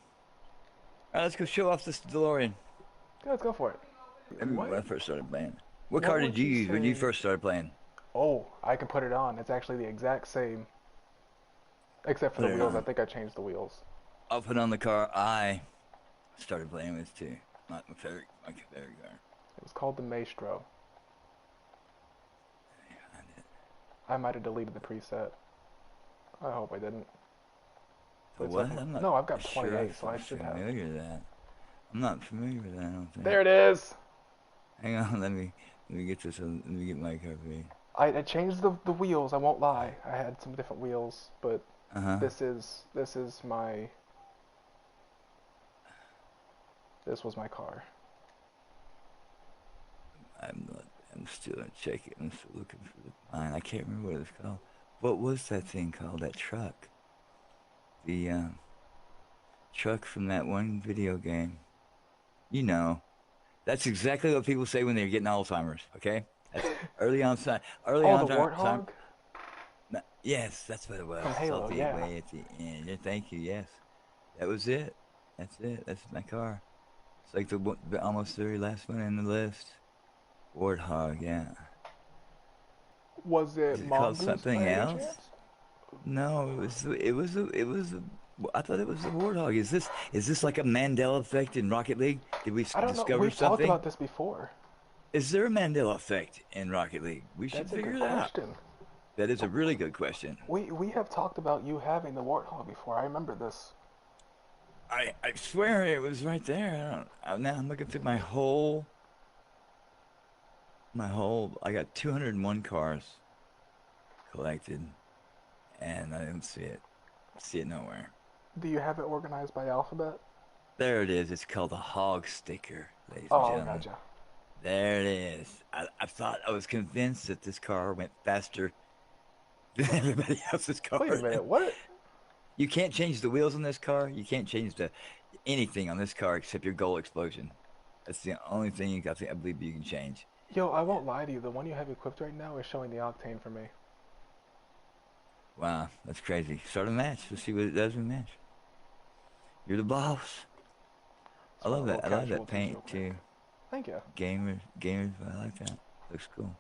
right, let's go show off this DeLorean. Yeah, let's go for it. I remember when What I first started playing. What what car did would you you use when you say? first started playing? Oh, I can put it on. It's actually the exact same, except for Put the it wheels. I on. think I changed the wheels. I'll put on the car I started playing with too. My favorite car. It was called the Maestro. Yeah, I did. I might have deleted the preset. I hope I didn't. The But it's what? okay. I'm not No, I've got sure 28, so I should have. familiar with that. I'm not familiar with that. I don't think. There it is. Hang on, let me get this. Let me get my copy. I changed the wheels. I won't lie. I had some different wheels, but Uh huh. this is my this was my car. I'm not. I'm still checking. I'm still looking for the mine. I can't remember what it's called. What was that thing called? That truck. The truck from that one video game. You know, that's exactly what people say when they're getting Alzheimer's. Okay, that's early onset. Early Oh, the onset. Warthog Yes, that's what it was. from Halo. Salty Yeah. way at the end. Yeah, thank you. Yes, that was it. That's it. That's my car. It's like the almost very last one in the list. Warthog. Yeah. Was it Is it called Mongoose by something any else? chance? No, it was. I thought it was the Warthog. Is this like a Mandela effect in Rocket League? Did we I don't know. discover We've talked something? about this before. Is there a Mandela effect in Rocket League? We should That's a figure good it out. question. That is a really good question. We have talked about you having the Warthog before. I remember this. I swear it was right there. Now I'm looking through my whole. I got 201 cars collected, and I didn't see it. See it nowhere. Do you have it organized by alphabet? There it is. It's called a hog sticker, ladies and Oh, gentlemen. gotcha. There it is. I was convinced that this car went faster than everybody else's Wait a car. minute, what? You can't change the wheels on this car. You can't change anything on this car except your goal explosion. That's the only thing I believe you can change. Yo, I won't lie to you. The one you have equipped right now is showing the octane for me. Wow, that's crazy. Start a match. Let's see what it does in the match. You're the boss. Let's run a little I love that casualties real paint quick. too. Thank you. Gamers. I like that. Looks cool.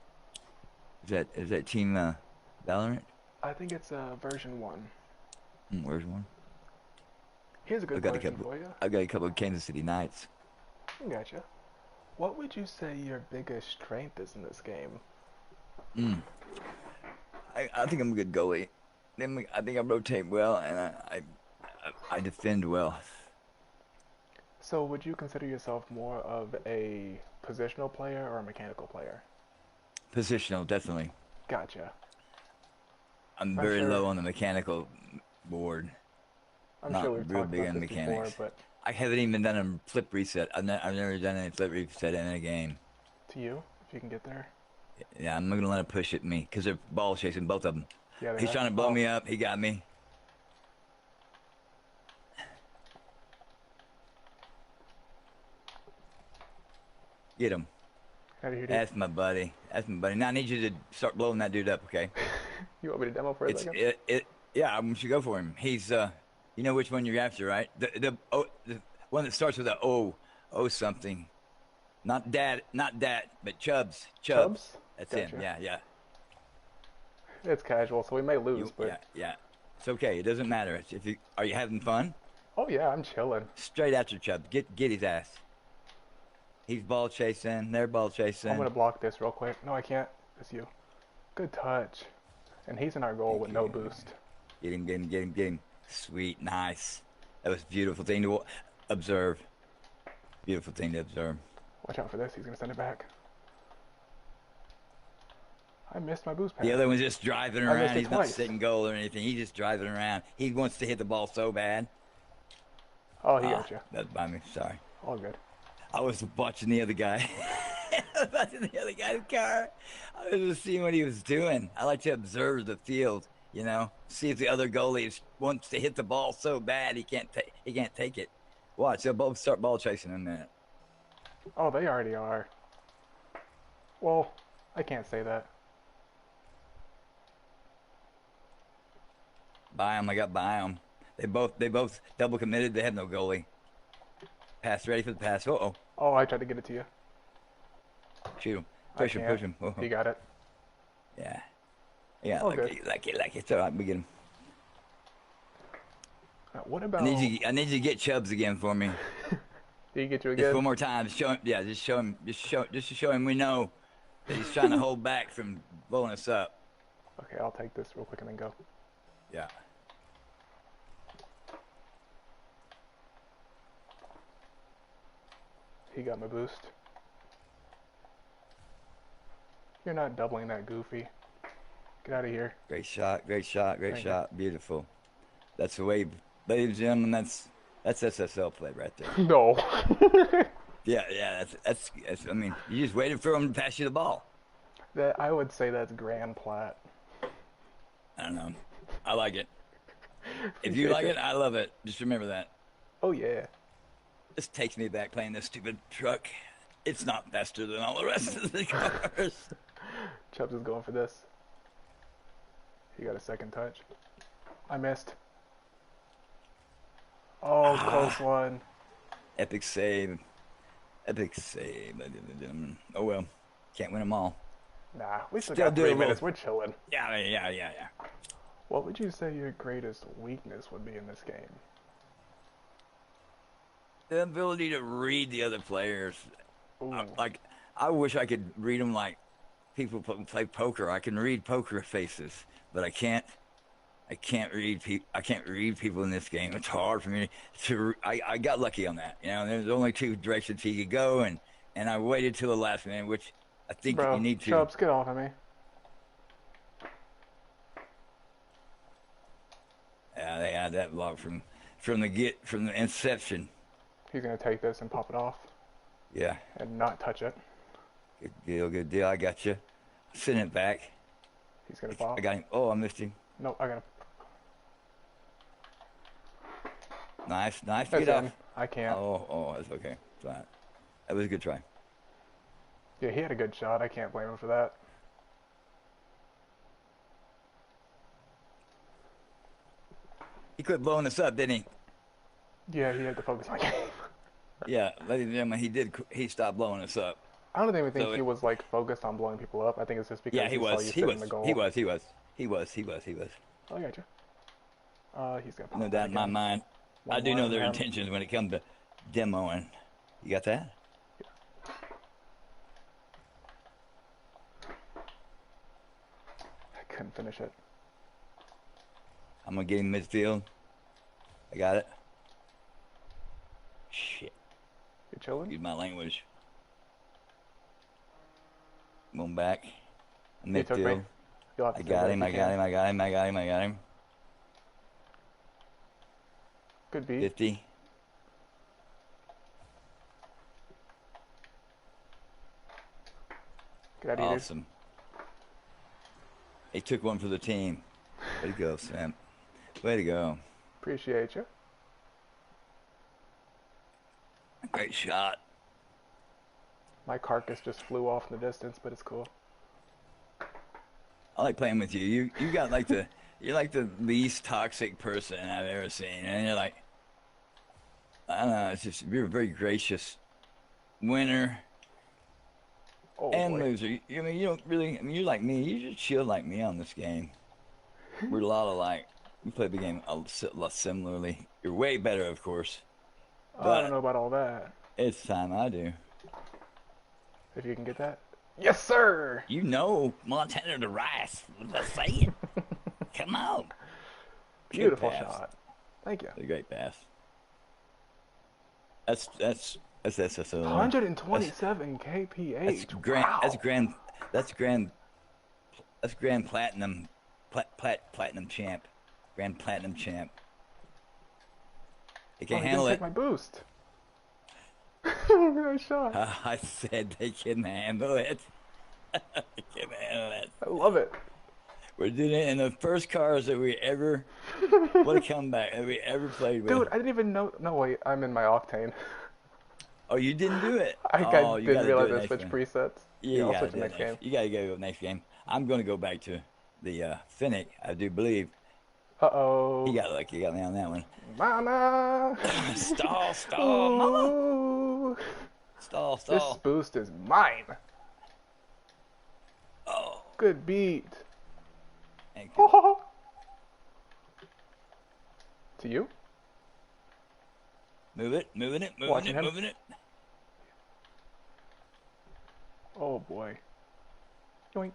Is that team Valorant? I think it's version 1. Where's one? Here's a good I've got a question couple. for you. I've got a couple of Kansas City Knights. Gotcha. What would you say your biggest strength is in this game? Mm. I think I'm a good goalie. I think I rotate well and I defend well. So would you consider yourself more of a positional player or a mechanical player? Positional, definitely. Gotcha. I'm I'm very sure low on the mechanical board. I'm Not sure we've real talked big about on this before, mechanics. but I haven't even done a flip reset. I've never done any flip reset in a game. to you, if you can get there. Yeah, I'm not gonna let him push at me because they're ball chasing both of them. Yeah, they He's are. trying to blow Oh, me up. He got me. Get him. out of here, dude. That's my buddy. That's my buddy. Now I need you to start blowing that dude up, okay? You want me to demo for a It's second? it. Yeah, I want you to go for him. He's you know which one you're after, right? The one that starts with a O something. Not that, but Chubbs. Chubbs? That's him. Gotcha. Yeah. It's casual, so we may lose, but Yeah. It's okay. It doesn't matter. If you are you having fun? oh yeah, I'm chilling. Straight after Chubbs. Get his ass. He's ball chasing. They're ball I'm chasing. gonna block this real quick. No, I can't. It's you. Good touch. And he's in our goal Thank with no you. boost. Get him. Sweet, nice. That was a beautiful thing to observe. Beautiful thing to observe. Watch out for this. He's gonna send it back. I missed my boost The pass. other one's just driving I missed around. it He's not twice. sitting goal or anything. He's just driving around. He wants to hit the ball so bad. Oh, he got you. That's by me. Sorry. All good. I was watching the other guy. I was watching the other guy's car. I was just seeing what he was doing. I like to observe the field, you know, see if the other goalie wants to hit the ball so bad he can't take it. Watch, they'll both start ball chasing in a minute. Oh, they already are. Well, I can't say that. Buy them. I got buy them. They both double committed. They have no goalie. Pass ready for the pass. Uh-oh. Oh, I tried to get it to you. Shoot him. I Push him. can't. Push him. Uh-oh. You got it. Yeah. Yeah, All like good. it. It's all right. We get him. What about? I need you to get Chubbs again for me. Did he get you Just again? one more time. Just show him. Yeah, just to show him we know that he's trying to hold back from blowing us up. Okay, I'll take this real quick and then go. Yeah. He got my boost. You're not doubling that, Goofy. Get out of here. Great shot. Great Thank shot. Beautiful. That's the way, ladies and gentlemen. That's SSL play right there. No. Yeah. That's. I mean, you just waited for him to pass you the ball. That I would say that's Grand Plat. I don't know. I like it. If you like it, I love it. Just remember that. Oh yeah. This takes me back playing this stupid truck. It's not faster than all the rest of the cars. Chubbs is going for this. He got a second touch. I missed. Oh, close one. Epic save. Ladies and gentlemen. Oh well. Can't win them all. Nah, we still Still got 3 doable. minutes. We're chilling. Yeah. What would you say your greatest weakness would be in this game? The ability to read the other players. Ooh. Like, I wish I could read them like people play poker. I can read poker faces, but I can't read people in this game. It's hard for me to. I got lucky on that. You know, there's only 2 directions he could go, and I waited till the last minute, which I think Bro, you need to. Chubbs, get off of me. Yeah, they had that block from the inception. He's gonna take this and pop it off Yeah, and not touch it. good deal, good deal. I got you. Send it back. He's gonna I pop. got him. Oh, I missed him. Nope, I got him. Nice, nice to That's get in. off. I can't. That's okay. Fine. That was a good try. Yeah, he had a good shot. I can't blame him for that. He quit blowing us up, didn't he? Yeah, he had to focus on game. Yeah, ladies and gentlemen, he did. He stopped blowing us up. I don't even think So he was like focused on blowing people up. I think it's just because yeah, he he saw was. you He sit was. in the goal. He was. He was. He was. He was. He was. Oh, I got you. He's gonna pop No it doubt back in my in. mind. I One do more know on their him. intentions when it comes to demoing. You got that? I couldn't finish it. I'm gonna get him midfield. I got it. Shit. You chilling? Use my language. Going back. He took me. Midfield. You'll have to I take got that him. if I you got can. him. I got him. I got him. I got him. Good beat. 50. Get out of here. Awesome. He took one for the team. Way to go, Sam. Way to go. Appreciate you. Great shot. My carcass just flew off in the distance, but it's cool. I like playing with you. You got like you're like the least toxic person I've ever seen, and you're like, I don't know. It's just you're a very gracious winner Oh and boy. loser. I mean, you don't really. I mean, you're like me. You just chill like me on this game. We're a lot alike. We play the game a lot similarly. You're way better, of course, Oh, I don't but know about all that. it's time I do. If you can get that. Yes, sir! You know, Montana to Rice. Let's say it. Come on. Beautiful pass. shot. Thank you. A great pass. That's SSO. 127 kph. That's grand. Wow. That's grand. That's grand. That's grand platinum. Platinum champ. Grand platinum champ. They Oh, can he handle didn't it. take my boost. Nice shot. I said they can handle it. They can handle it. I love it. We're doing it in the first cars that we ever. What a comeback that we ever played with. Dude, I didn't even know. No, wait, I'm in my octane. Oh, you didn't do it. I Oh, you didn't gotta realize do it I next switched game. presets. Yeah, I'll you switch gotta the do it next game. You gotta go next game. I'm gonna go back to the Finnick, I do believe. Uh-oh. He got lucky, he got me on that one. Mama! Stall, mama! Ooh. Stall. This boost is mine. Oh, Good beat. thank you. To you? Moving it. Watching him. Oh boy. Yoink.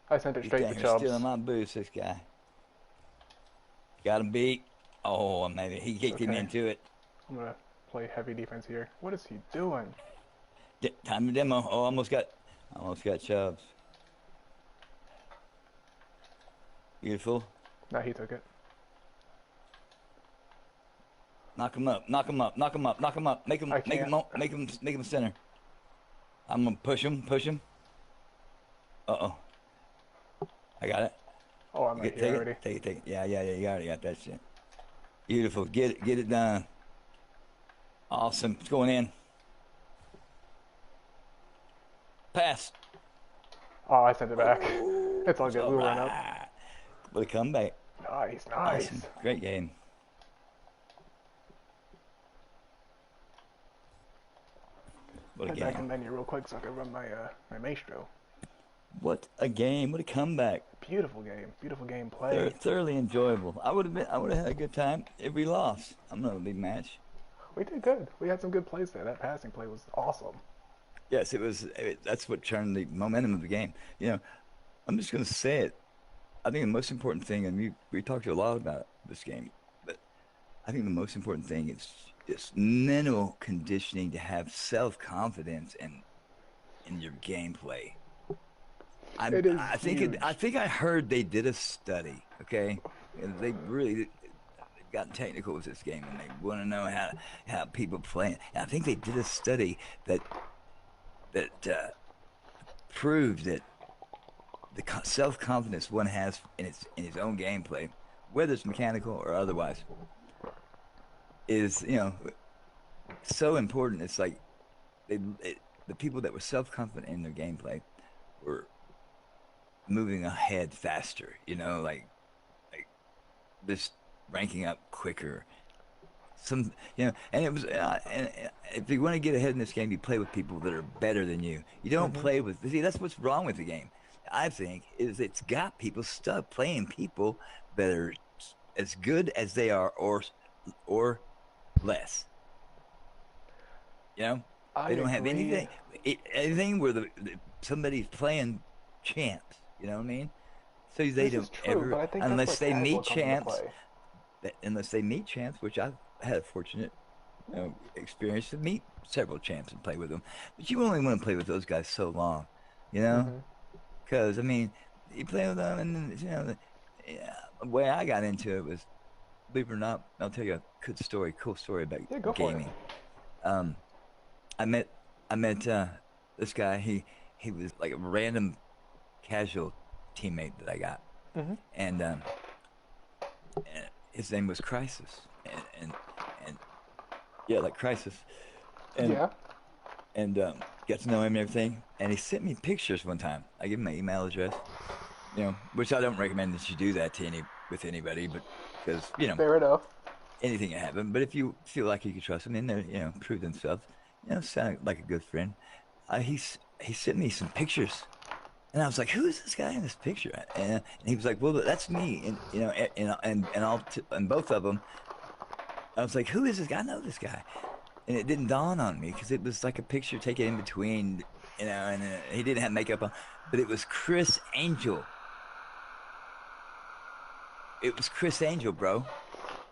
I sent it He's straight to Chubbs. stealing my boost, this guy. Got him beat. Oh, maybe he kicked him okay. into it. I'm gonna play heavy defense here. What is he doing? Time to demo. Oh, almost got Chubbs. Beautiful. Nah, he took it. Knock him up. Make him center. I'm gonna push him. Uh-oh. I got it. Oh, I'm right here already. Take it. Yeah, you already got that shit. Beautiful. Get it done. Awesome. It's going in. Pass. Oh, I sent it back. It's all good. All We'll run up. right. What a comeback. Nice. Awesome. Great game. What a Head back in game. menu real quick so I can run my my maestro. What a game. What a comeback. Beautiful game. Beautiful game play. Thoroughly enjoyable. I would have had a good time if we lost. I'm not a big match. We did good. We had some good plays there. That passing play was awesome. Yes, that's what turned the momentum of the game. You know, I'm just going to say it. I think the most important thing, and we talked a lot about this game, but I think the most important thing is mental conditioning to have self-confidence in your gameplay. It is I huge. think I heard they did a study. Okay, and they really they've gotten technical with this game, and they want to know how people play it. And I think they did a study that proved that the self confidence one has in his own gameplay, whether it's mechanical or otherwise, is so important. It's like the people that were self confident in their gameplay were moving ahead faster. Like just ranking up quicker. And it was, and if you want to get ahead in this game, you play with people that are better than you. You don't Hmm. play with. See, that's what's wrong with the game. I think is it's got people stuck playing people that are as good as they are, or less. You know, I they don't have agree. anything where somebody's playing champs. You know what I mean? So they This don't is true, ever, but I think that's where unless they casual meet comes into champs, play. unless they meet champs, which I've had a fortunate experience to meet several champs and play with them. But you only want to play with those guys so long, you know? Hmm. Because, I mean, you play with them, and then, yeah, the way I got into it was, believe it or not, I'll tell you a cool story about Yeah, go for it. gaming. Um, I met, I met this guy. He was like a random casual teammate that I got, Hmm. and his name was Crisis, and yeah, like Crisis, and Yeah. got to know him and everything. And he sent me pictures one time. I gave him my email address, which I don't recommend that you do that with anybody, but because Fair enough. anything can happen. But if you feel like you can trust them and they're prove themselves, sound like a good friend. He sent me some pictures. And I was like, "Who is this guy in this picture?" And he was like, "Well, that's me." And and both of them, I was like, "Who is this guy? I know this guy." And it didn't dawn on me because it was like a picture taken in between, and he didn't have makeup on, but it was Chris Angel. It was Chris Angel, bro.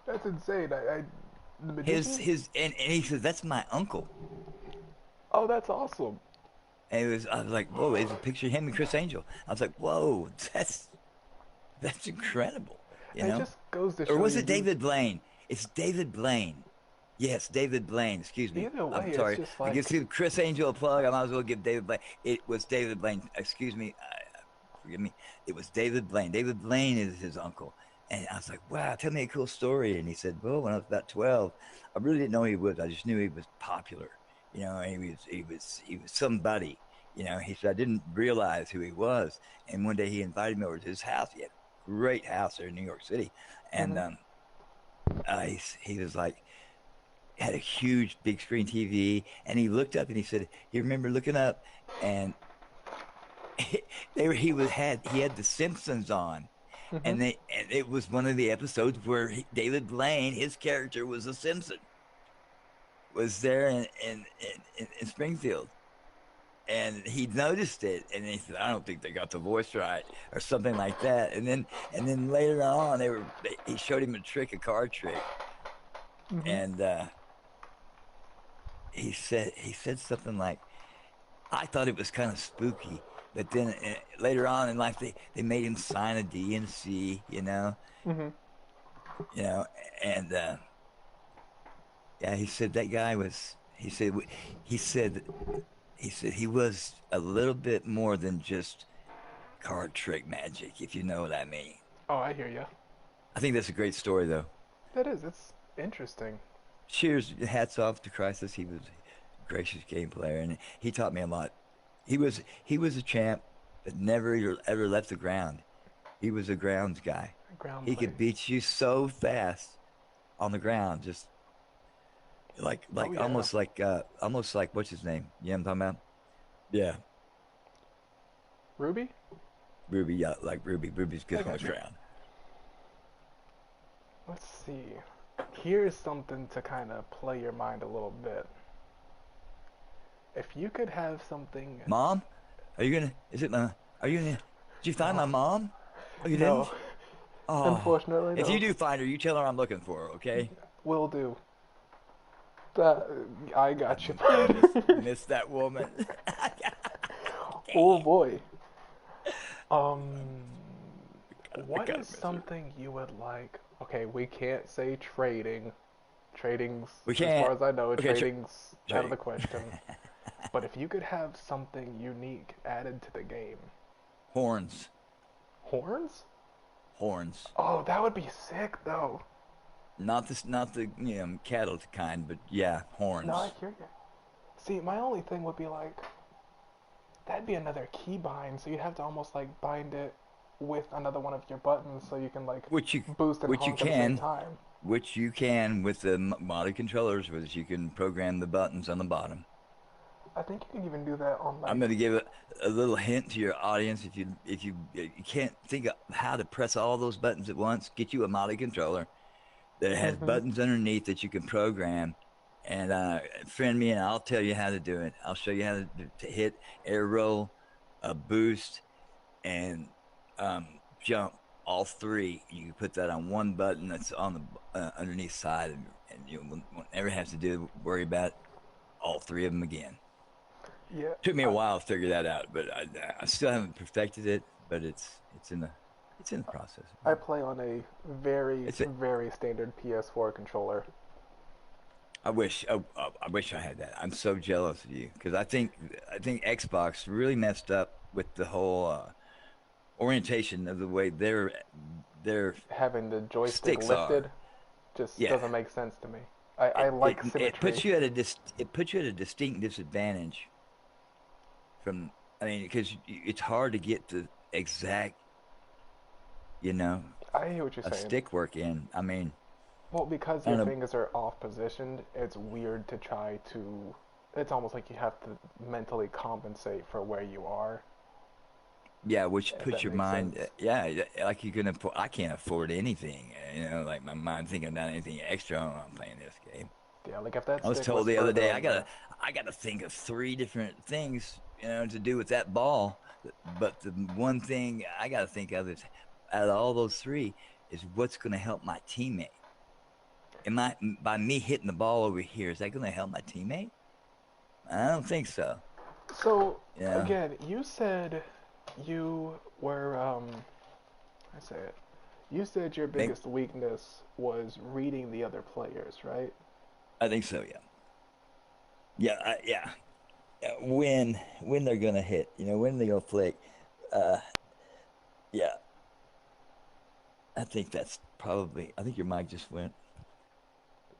That's insane. The His magician? his and he says that's my uncle. Oh, that's awesome. And I was like, whoa, it's a picture of him and Chris Angel. I was like, whoa, that's incredible, And it just goes to Or show was you, it David Blaine? It's David Blaine. Yes, David Blaine. Excuse me. either I'm way, it's sorry. just I give like, Chris Angel a plug. I might as well give David Blaine. It was David Blaine. Excuse me. Forgive me. It was David Blaine. David Blaine is his uncle. And I was like, wow, tell me a cool story. And he said, well, when I was about 12, I really didn't know who he was. I just knew he was popular. And he was somebody. He said I didn't realize who he was. And one day he invited me over to his house. He had a great house there in New York City. And hmm, he was like, had a huge big screen TV, and he looked up and he said, "You remember looking up?" And he had the Simpsons on, hmm. and it was one of the episodes where David Blaine, his character was a Simpson, was there in Springfield, and he noticed it, and he said, "I don't think they got the voice right," or something like that. And then later on, he showed him a card trick, Hmm. and he said something like, I thought it was kind of spooky, but then later on in life they made him sign a DNC, Hmm. you know, and yeah, he said that guy was. He said he said he was a little bit more than just card trick magic, if you know what I mean. Oh, I hear you. I think that's a great story, though. That is, it's interesting. Cheers, hats off to Crisis. He was a gracious game player, and he taught me a lot. He was a champ that never ever left the ground. He was a grounds guy. Ground He could play. beat you so fast on the ground, just like Oh, like yeah. almost like what's his name? You know what I'm talking about? Yeah, Ruby? Ruby. Yeah, like Ruby. Ruby's I good on the got you. ground. Let's see. Here's something to kind of play your mind a little bit. If you could have something. Mom, are you gonna? Is it my? Are you gonna? Did you find No, my mom? Oh, you no. didn't? Oh, Unfortunately, if you no. do find her, you tell her I'm looking for her. Okay? Will do. That, I I got you. miss that woman. Oh Damn. boy. Um, I what gotta is mess with it. something you would like? Okay, we can't say trading. Trading's, We as can't. far as I know, Okay, trading's out of trading. the question. But if you could have something unique added to the game, Horns. horns? Horns. Oh, that would be sick though. Not the cattle kind, but yeah, No, I horns. hear you. See, my only thing would be like, that'd be another key bind, so you'd have to almost like bind it with another one of your buttons so you can like Which you boost and which you honk at the same can time. which you can with the modded controllers, which you can program the buttons on the bottom. I think you can even do that on I'm like. going to give a little hint to your audience. If you can't think of how to press all those buttons at once, get you a modded controller that has Hmm. buttons underneath that you can program, and friend me, and I'll tell you how to do it. I'll show you how to hit air roll, a boost, and jump. All three. You can put that on one button that's on the underneath side, and you won't ever have to worry about all three of them again. Yeah, Took me a while to figure that out, but I still haven't perfected it. But it's in the process. I play on a very, It's a, very standard PS4 controller. I wish I had that. I'm so jealous of you because I think Xbox really messed up with the whole orientation of the way their Having the joystick sticks are. lifted just Yeah, doesn't make sense to me. I it it like it symmetry. puts you it puts you at a distinct disadvantage from. I mean, because it's hard to get the exact, you know, I hear what you're a saying. stick work in. I mean, Well, because I your don't know. fingers are off positioned, it's weird to try to. It's almost like you have to mentally compensate for where you are, Yeah, which if puts that your makes mind, sense. yeah, like you can afford. I can't afford anything, like my mind thinking about anything extra when I'm playing this game. Yeah, like if that I was stick told was the other further day in the. I gotta think of three different things, to do with that ball. But the one thing I gotta think of is, out of all those three, is what's gonna help my teammate. Am I by me hitting the ball over here? Is that gonna help my teammate? I don't think so. So, You know, again, you said you were, I say it. You said your Make, biggest weakness was reading the other players, right? I think so. Yeah, yeah, yeah. When they're gonna hit, when they're gonna flick. Uh, yeah, I think that's probably. I think your mic just went.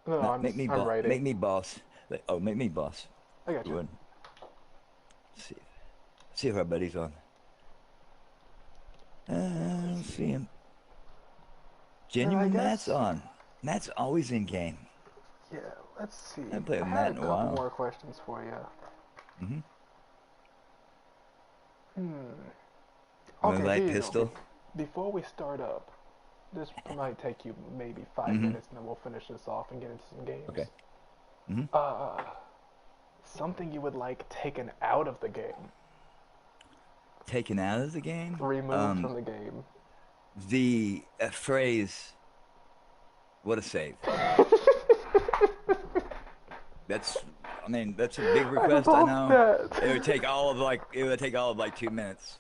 No, I'm writing. Make me boss. Oh, make me boss. I got you. Good. See, see if our buddy's on. I Let's don't see. see him. Then I Genuine Matt's guess, on. Matt's always in game. yeah, let's see. I haven't played I with had Matt a in a couple while. more questions for you. Mm-hmm. Hmm. One Okay, light here you go. pistol. Before we start up, this might take you maybe five Mm-hmm. minutes, and then we'll finish this off and get into some Okay. games. Mm-hmm. Uh, Something you would like taken out of the game, Taken out of the game. removed from the game. The phrase "What a save." That's, I mean, that's a big I request. I love know. that. It would take all of like 2 minutes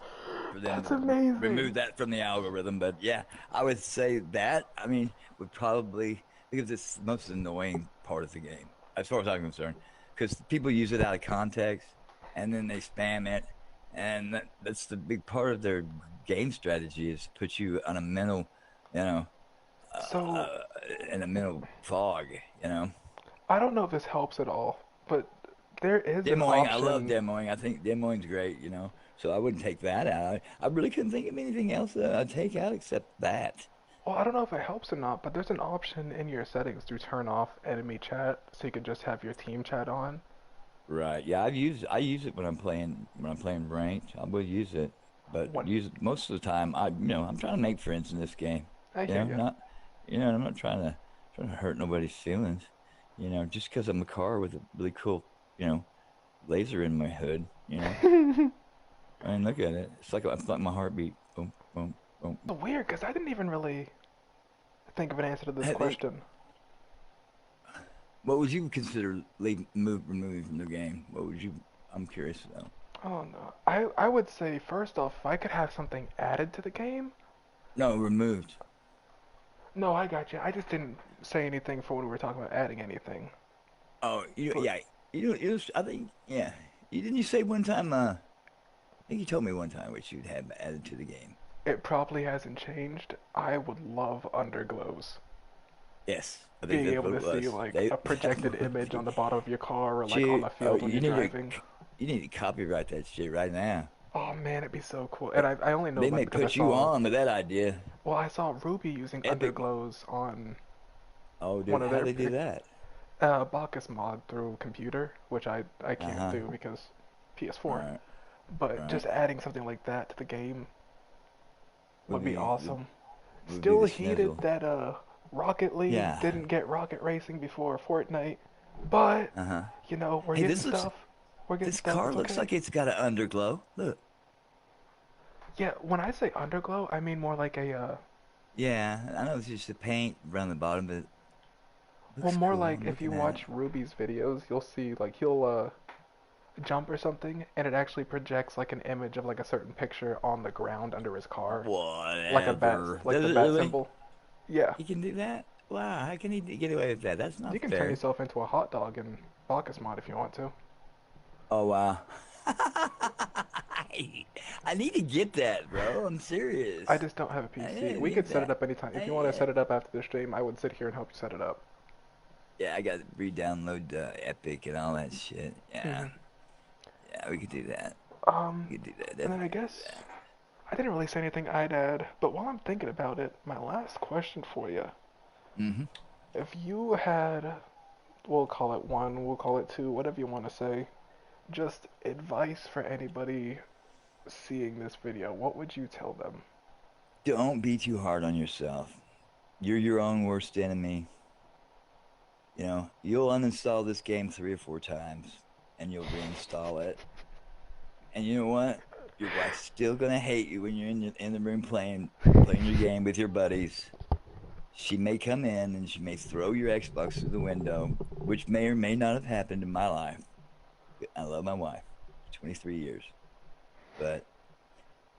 for them That's to remove amazing. that from the algorithm. But yeah, I would say that. I mean, would probably, because it's the most annoying part of the game, as far as I'm concerned, because people use it out of context and then they spam it, and that's the big part of their game strategy is to put you on a mental, you know, So, uh, in a mental fog. You know. I don't know if this helps at all, but there is an Demoing, I love option. demoing. I think demoing's great. So I wouldn't take that out. I really couldn't think of anything else that I'd take out except that. Well, I don't know if it helps or not, but there's an option in your settings to turn off enemy chat so you can just have your team chat on. Right. Yeah, I use it when I'm playing ranked. I will use it, but When use it most of the time. I'm trying to make friends in this game. I hear you. Not, I'm not trying to hurt nobody's feelings. Just because I'm a car with a really cool, laser in my hood. I mean, look at it. It's like my heartbeat. Boom, boom, boom. It's weird because I didn't even really think of an answer to this Have they, question. What would you consider removing from the game? What would you? I'm curious to know. Oh no. I would say first off, if I could have something added to the game. No, removed. No, I got you. I just didn't say anything for when we were talking about adding anything. Oh, But yeah. I think, yeah. You didn't you say one time? I think you told me one time what you'd have added to the game. it probably hasn't changed. I would love underglows. Yes, I think Being that's able what to it see was. like They a that projected would image be. on the bottom of your car or like on Shoot, the field when you you're need driving. to copyright that shit right now. Oh man, it'd be so cool. And They, I only know they about may it because I put you saw, on to that idea. well, I saw Ruby using Epic. underglows on Oh, one dude, of how their they do that? Bacchus mod through computer, which I Uh can't huh. do because PS4. Right, But right. just adding something like that to the game Would would be be awesome. would be Still the heated schnizzle. that Rocket League Yeah. didn't get Rocket Racing before Fortnite, but Uh huh. you know we're Hey, getting stuff. We're getting this stuff. car It's looks okay. like it's got an underglow. Look. Yeah, when I say underglow, I mean more like a Yeah, I know it's just the paint around the bottom, but it well, looks more cool. like I'm if you looking at it. watch Ruby's videos, you'll see like he'll jump or something, and it actually projects like an image of like a certain picture on the ground under his car, Whatever. like Does the it bat really? symbol. Yeah, He can do that? Wow, how can he get away with that? That's you not can turn fair. yourself into a hot dog in Bacchus mod if you want to. Oh wow. I need to get that, bro. I'm serious. I just don't have a I PC. need to We could get set it that. up anytime. If you want to Yeah. set it up after the stream, I would sit here and help you set it up. Yeah, I got to re-download Epic and all that shit. Yeah. hmm Yeah, we could do that. Um, We could do that. and then I Definitely do guess I didn't really say anything I'd add, but while I'm thinking about it, my last question for you: that. if you had, we'll call it one, we'll call it two, whatever you want to say, just advice for anybody seeing this video, what would you tell them? Don't be too hard on yourself. You're your own worst enemy. You know, you'll uninstall this game 3 or 4 times and you'll reinstall it. And you know what? Your wife's still gonna hate you when you're in the room playing your game with your buddies. She may come in and she may throw your Xbox through the window, which may or may not have happened in my life. I love my wife, 23 years, but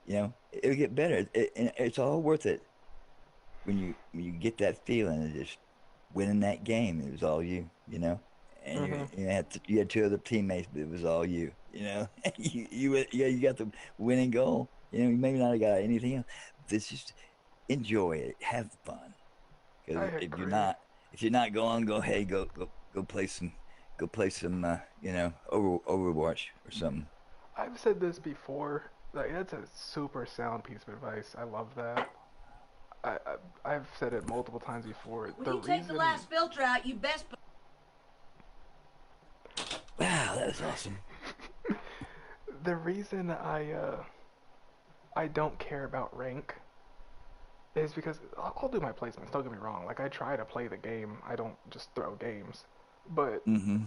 it'll get better. And it's all worth it when you get that feeling of just winning that game. It was all you. And hmm you had 2 other teammates, but it was all you. You got the winning goal. You maybe not got anything else. This just enjoy it, have fun. I Because agree. if you're not going, hey, go play some, Overwatch or something. I've said this before. Like that's a super sound piece of advice. I love that. I've said it multiple times before. When The you take the reason last filter out, you best. Wow, that was awesome. the reason I don't care about rank is because I'll do my placements. Don't get me wrong. Like I try to play the game. I don't just throw games. But Mm-hmm.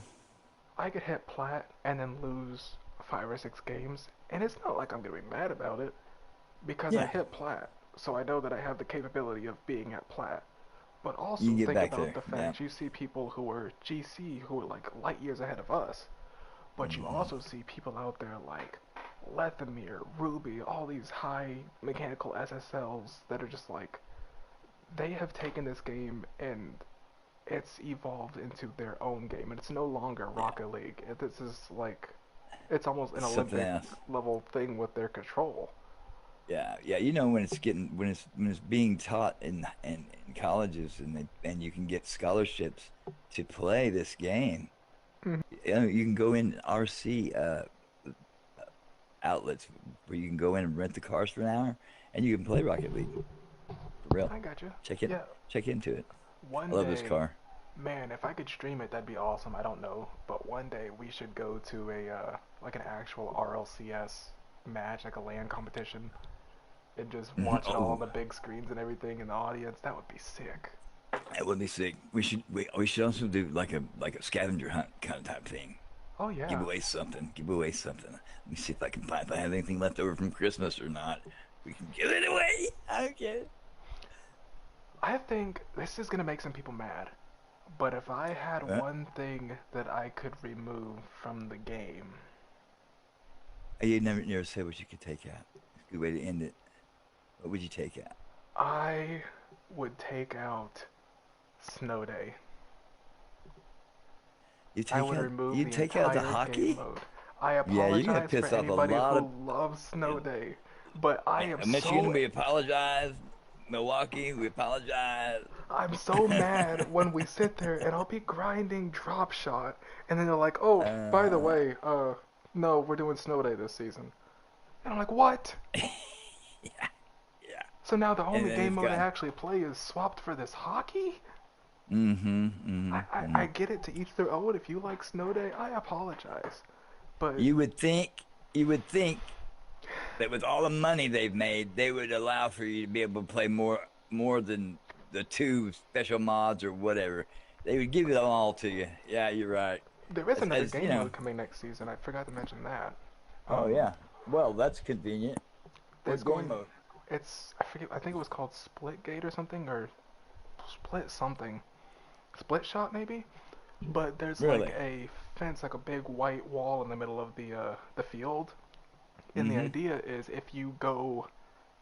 I could hit plat and then lose 5 or 6 games, and it's not like I'm gonna be mad about it because I Yeah, hit plat. So I know that I have the capability of being at plat. But you also can get think back about there. the Yeah. fact you see people who are GC who are like light years ahead of us, but you Mm-hmm. also see people out there like Lethamir, Ruby, all these high mechanical SSLs that are just like they have taken this game and it's evolved into their own game, and it's no longer Yeah, Rocket League. This is like it's almost an it's something Olympic else. level thing with their control. Yeah, yeah. When it's being taught in colleges and you can get scholarships to play this game. Mhm. You can go in RC outlets where you can go in and rent the cars for an hour and you can play Rocket League for real. I got you. Check it, Yeah, check into it. I one love this day, car. man, if I could stream it, that'd be awesome. I don't know, but one day we should go to a like an actual RLCS match, like a LAN competition, and just watch it all on Oh, the big screens and everything in the audience. That would be sick. that would be sick. We should also do like a scavenger hunt kind of type thing. Oh Give yeah. away something. Give away something. Let me see if I have anything left over from Christmas or not. We can give it away. Okay. I think this is gonna make some people mad, but if I had Uh, one thing that I could remove from the game, You never said what you could take out. It's a good way to end it. What would you take out? I would take out Snow Day. I would remove You the take out the entire game hockey? mode. I Yeah, you're gonna apologize for piss off a anybody lot of. who loves Snow Day, but I am Michigan, so we apologize. Milwaukee, we apologize. I'm so mad when we sit there and I'll be grinding drop shot and then they're like, "Oh, by the uh, way, no, we're doing Snow Day this season." And I'm like, "What?" yeah, yeah. So now the And only then game it's mode I gone. actually play is swapped for this hockey? Mm-hmm. I get it, to each their own. If you like Snow Day, I apologize. But You would think, you would think that with all the money they've made, they would allow for you to be able to play more than the two special mods or whatever. They would give it all to you. Yeah, you're right. there is another As you game know. mode coming next season. I forgot to mention that. Oh Um, yeah. Well, that's convenient. there's What game going, mode? it's, I forget, I think it was called Split Gate or something, or Split something. Split Shot maybe? But there's like Really? a fence, like a big white wall in the middle of the field. And the Mm-hmm. idea is if you go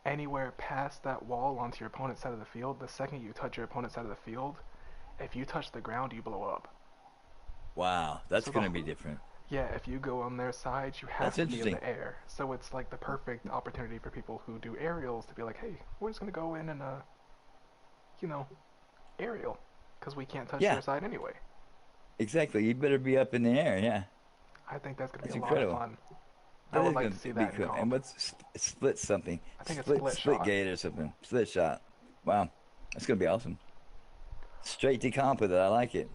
anywhere past that wall onto your opponent's side of the field, the second you touch your opponent's side of the field, if you touch the ground, you blow up. Wow, that's So the gonna be different. yeah, if you go on their side, you That's have to be in interesting. the air. So it's like the perfect opportunity for people who do aerials to be like, hey, we're just gonna go in and you know, aerial, because we can't touch Yeah, their side anyway. exactly. You better be up in the air. Yeah, I think that's gonna be that's a lot of incredible. fun. I That would is like to gonna see be that in cool. And comp. what's split something? I think it's split Split shot. gate or something. Split shot. Wow, that's gonna be awesome. Straight to comp with it. I like it.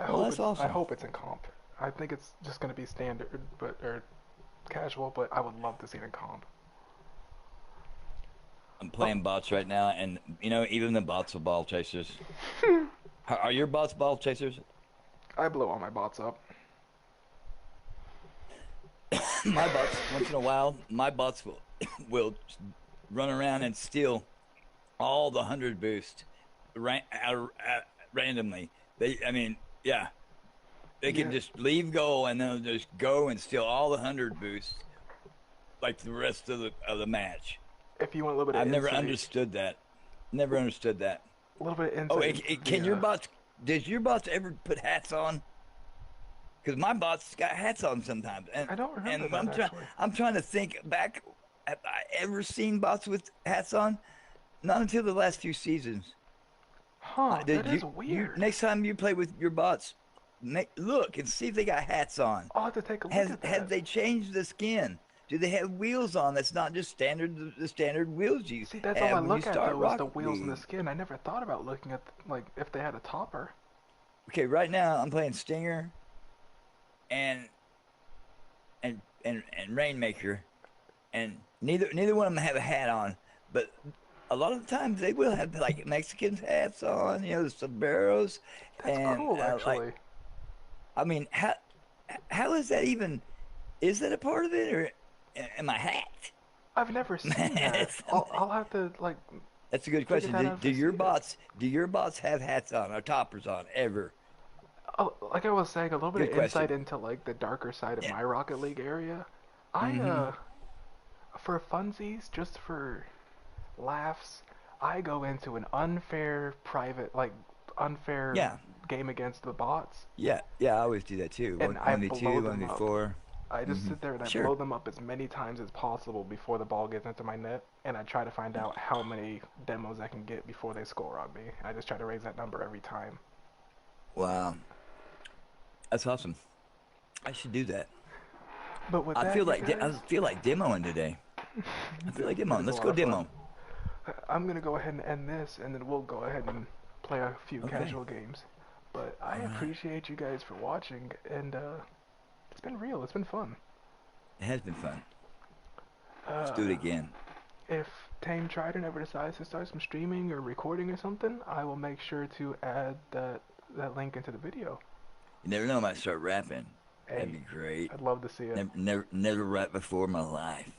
Well, that's I awesome. hope it's in comp. I think it's just gonna be standard, but or casual, but I would love to see it in comp. I'm Oh, playing bots right now, and even the bots are ball chasers. Are your bots ball chasers? I blow all my bots up. My bots, once in a while, my bots will will run around and steal all the 100 boost randomly. I mean, yeah, they can Yeah, just leave goal and they'll just go and steal all the 100 boosts like the rest of the match. if you want a little bit I've of never insight, understood that. Never understood that. a little bit of Oh, insight into can your bots? Does your bots ever put hats on? Because my bots got hats on sometimes, I don't remember and that actually. I'm trying to think back. Have I ever seen bots with hats on? Not until the last few seasons. Huh, Did that is you weird. next time you play with your bots, look and see if they got hats on. I'll have to take a look Has at have that. they changed the skin? Do they have wheels on? That's not just the standard wheels you See, that's all I have when you look at start though is the Rocket wheels and the League. skin. I never thought about looking at like if they had a topper. Okay, right now I'm playing Stinger and and Rainmaker, and neither one of them have a hat on, but a lot of the times they will have like Mexicans hats on, the sombreros, That's and cool like actually. I mean, how is that even? Is that a part of it, or am I hacked? I've never seen that. I'll have to like That's a good figure question. that out if I see it. Do your bots have hats on or toppers on ever? Oh, like I was saying, a little bit of Good insight question. into like the darker side of Yeah. my Rocket League area. I Mm-hmm. for funsies, just for laughs, I go into an unfair private unfair Yeah. game against the bots, Yeah. Yeah. I always do that too. and I One v blow two, one them v up. four. I just Mm-hmm. sit there and I Sure. blow them up as many times as possible before the ball gets into my net, and I try to find out how many demos I can get before they score on me. I just try to raise that number every time. Wow. That's awesome. I should do that. But with that, you I guys, feel like demoing today. I feel like it demoing. is a Let's lot go of fun. demo. I'm gonna go ahead and end this, and then we'll go ahead and play a few Okay. casual games. But I All right. appreciate you guys for watching, and it's been real. It's been fun. It has been fun. Let's do it Uh, again. if TamedTrident ever decides to start some streaming or recording or something, I will make sure to add that link into the video. You never know. I might start rapping. That'd Hey, be great. I'd love to see it. Never rapped before in my life.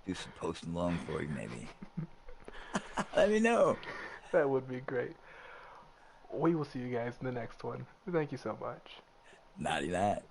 Do some posting along for you, maybe. Let me know. That would be great. We will see you guys in the next one. Thank you so much. Naughty that.